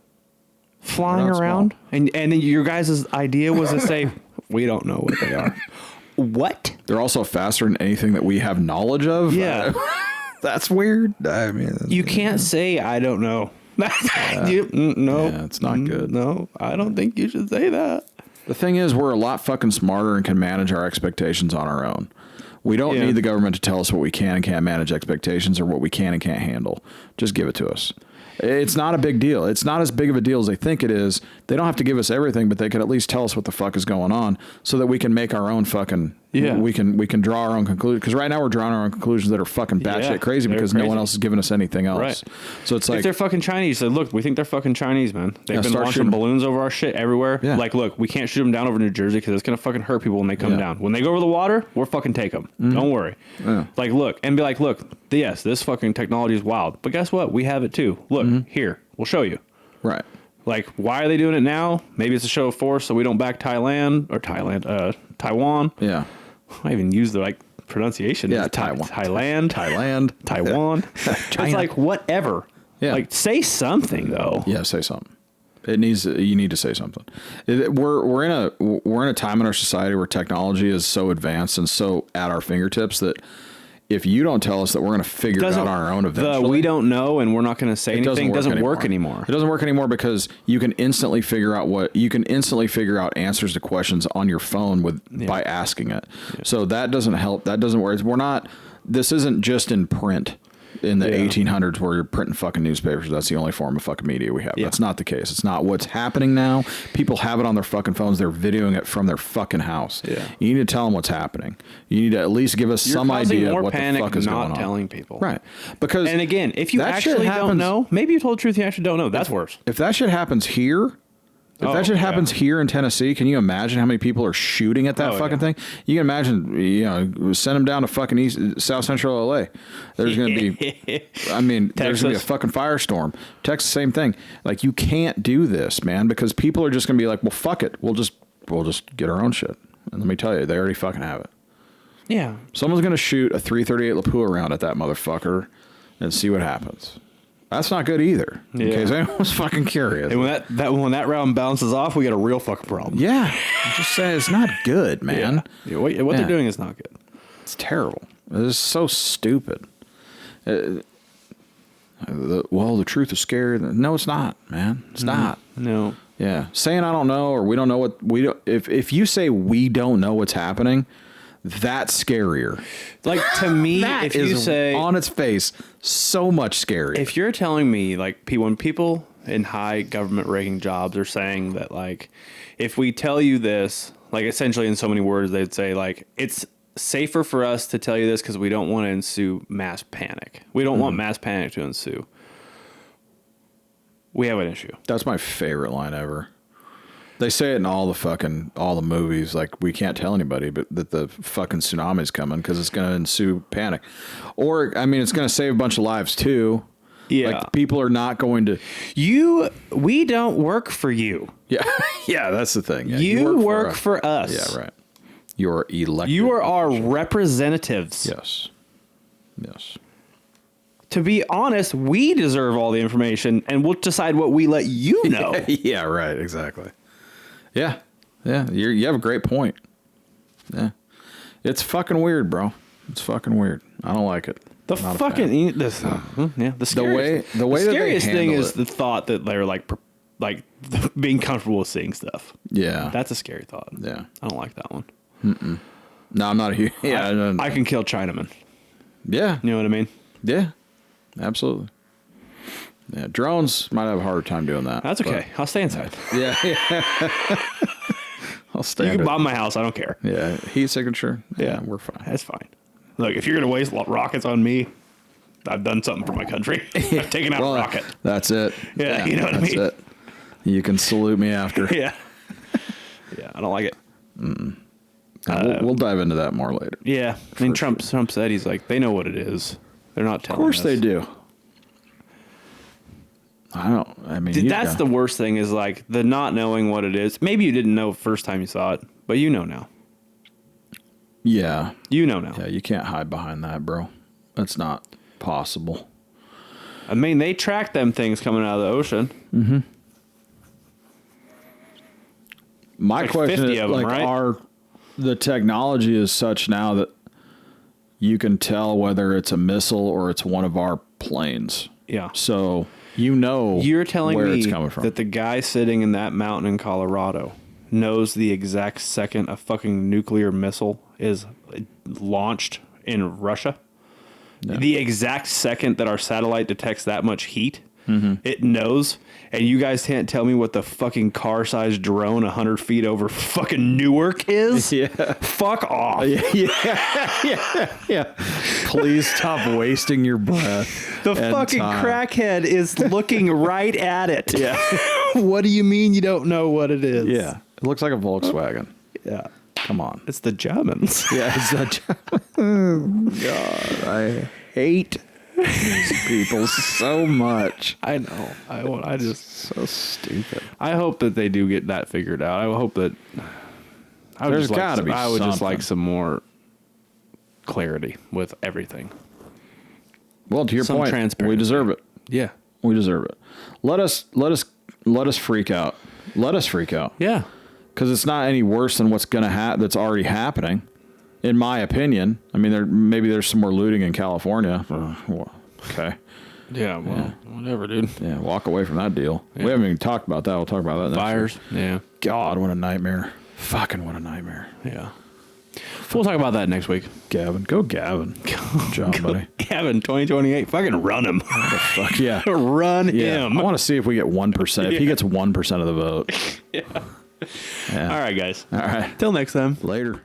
Flying around? And then your guys' idea was to say, we don't know what they are. What? They're also faster than anything that we have knowledge of. Yeah. That's weird. I mean... You can't say, I don't know. No. Yeah, it's not good. No, I don't think you should say that. The thing is, we're a lot fucking smarter and can manage our expectations on our own. We don't need the government to tell us what we can and can't manage expectations or what we can and can't handle. Just give it to us. It's not a big deal. It's not as big of a deal as they think it is. They don't have to give us everything, but they can at least tell us what the fuck is going on so that we can make our own fucking... Yeah. We can draw our own conclusions. Because right now we're drawing our own conclusions that are fucking batshit crazy because no one else has given us anything else. Right. So it's like... If they're fucking Chinese, so look, we think they're fucking Chinese, man. They've been launching balloons over our shit everywhere. Yeah. Like, look, we can't shoot them down over New Jersey because it's going to fucking hurt people when they come down. When they go over the water, we'll fucking take them. Don't worry. Yeah. Like, look, and be like, look, yes, this fucking technology is wild. But guess what? We have it too. Look, here, we'll show you. Right. Like, why are they doing it now? Maybe it's a show of force so we don't back Taiwan. Yeah. I even use the right pronunciation. Yeah, Thailand. Taiwan. China. It's like, whatever. Yeah. Like, say something, though. Yeah, say something. You need to say something. We're in a time in our society where technology is so advanced and so at our fingertips that if you don't tell us that we're going to figure it out on our own eventually. We don't know and we're not going to say anything doesn't work anymore. It doesn't work anymore because you can instantly figure out answers to questions on your phone by asking it. Yeah. So that doesn't help. That doesn't work. This isn't just in print. In the 1800s where you're printing fucking newspapers. That's the only form of fucking media we have. Yeah. That's not the case. It's not what's happening now. People have it on their fucking phones. They're videoing it from their fucking house. Yeah. You need to tell them what's happening. You need to at least give us some idea of what the fuck is going on. Not telling people. Right. Because and again, if you actually don't know, maybe you told the truth you actually don't know. That's worse. If that shit happens here... If that shit happens here in Tennessee, can you imagine how many people are shooting at that fucking thing? You can imagine, send them down to fucking South Central LA. There's going to be, there's going to be a fucking firestorm. Texas, same thing. Like, you can't do this, man, because people are just going to be like, well, fuck it. We'll just get our own shit. And let me tell you, they already fucking have it. Yeah. Someone's going to shoot a .338 Lapua round at that motherfucker and see what happens. That's not good either. In case anyone's fucking curious. And when that round bounces off, we got a real fucking problem. Yeah. I'm just saying it's not good, man. Yeah. What they're doing is not good. It's terrible. It's so stupid. The truth is scary. No, it's not, man. It's not. No. Yeah. Saying I don't know or we don't know what we don't. If you say we don't know what's happening, that's scarier. Like, to me, if you say on its face, so much scarier. If you're telling me, like, when people in high government ranking jobs are saying that, like, if we tell you this, like, essentially in so many words, they'd say, like, it's safer for us to tell you this because we don't want to ensue mass panic. We don't want mass panic to ensue. We have an issue. That's my favorite line ever. They say it in all the movies. Like, we can't tell anybody, but that the fucking tsunami's coming because it's going to ensue panic. Or, I mean, it's going to save a bunch of lives too. Yeah. Like, people are not going to. We don't work for you. Yeah. Yeah, that's the thing. Yeah, you work for us. Yeah, right. You're elected. You are our representatives. Yes. Yes. To be honest, we deserve all the information, and we'll decide what we let you know. Yeah, right. Exactly. Yeah. Yeah. You have a great point. Yeah. It's fucking weird, bro. It's fucking weird. I don't like it. The fucking the scariest thing is the thought that they're like being comfortable with seeing stuff. Yeah. That's a scary thought. Yeah. I don't like that one. Mm-mm. No, I'm not a huge. Yeah. I can kill Chinamen. Yeah. You know what I mean? Yeah. Absolutely. Yeah. Drones might have a harder time doing that. That's okay. I'll stay inside. Yeah. I'll stay. You can bomb my house. I don't care. Yeah. Heat signature. Yeah. We're fine. That's fine. Look, if you're going to waste rockets on me, I've done something for my country. I've taken out a rocket. That's it. Yeah, you know what I mean? That's it. You can salute me after. Yeah. Yeah, I don't like it. We'll dive into that more later. Yeah. I mean, Trump said, he's like, they know what it is. They're not telling us. Of course they do. That's the worst thing is like the not knowing what it is. Maybe you didn't know first time you saw it, but you know now. Yeah. You know now. Yeah, you can't hide behind that, bro. That's not possible. I mean, they track them things coming out of the ocean. Mm-hmm. My like question 50 is, of them, like, right? the technology is such now that you can tell whether it's a missile or it's one of our planes. Yeah. So you're telling where me it's coming from. That the guy sitting in that mountain in Colorado knows the exact second a fucking nuclear missile is launched in Russia. No. The exact second that our satellite detects that much heat, it knows. And you guys can't tell me what the fucking car-sized drone 100 feet over fucking Newark is? Yeah. Fuck off. Yeah. Please stop wasting your breath. The fucking crackhead is looking right at it. Yeah. What do you mean you don't know what it is? Yeah. It looks like a Volkswagen. Yeah. Come on. It's the Germans. Yeah, it's the Germans. God, I hate these people so much. I know. I just so stupid. I hope that they do get that figured out. I hope that I would just like some more clarity with everything. Well, to your point, we deserve it. Yeah, we deserve it. Let us freak out. Let us freak out. Yeah, because it's not any worse than what's gonna that's already happening. In my opinion, I mean, maybe there's some more looting in California. Okay. Yeah, well, whatever, dude. Yeah, walk away from that deal. Yeah. We haven't even talked about that. We'll talk about that next Fires. week. Yeah. God, what a nightmare. Fucking what a nightmare. Yeah. We'll talk about that next week. Gavin. Go Gavin. Good job, buddy. Gavin, 2028. Fucking run him. What the fuck? Yeah. Run him. I want to see if we get 1%. If he gets 1% of the vote. Yeah. All right, guys. All right. Till next time. Later.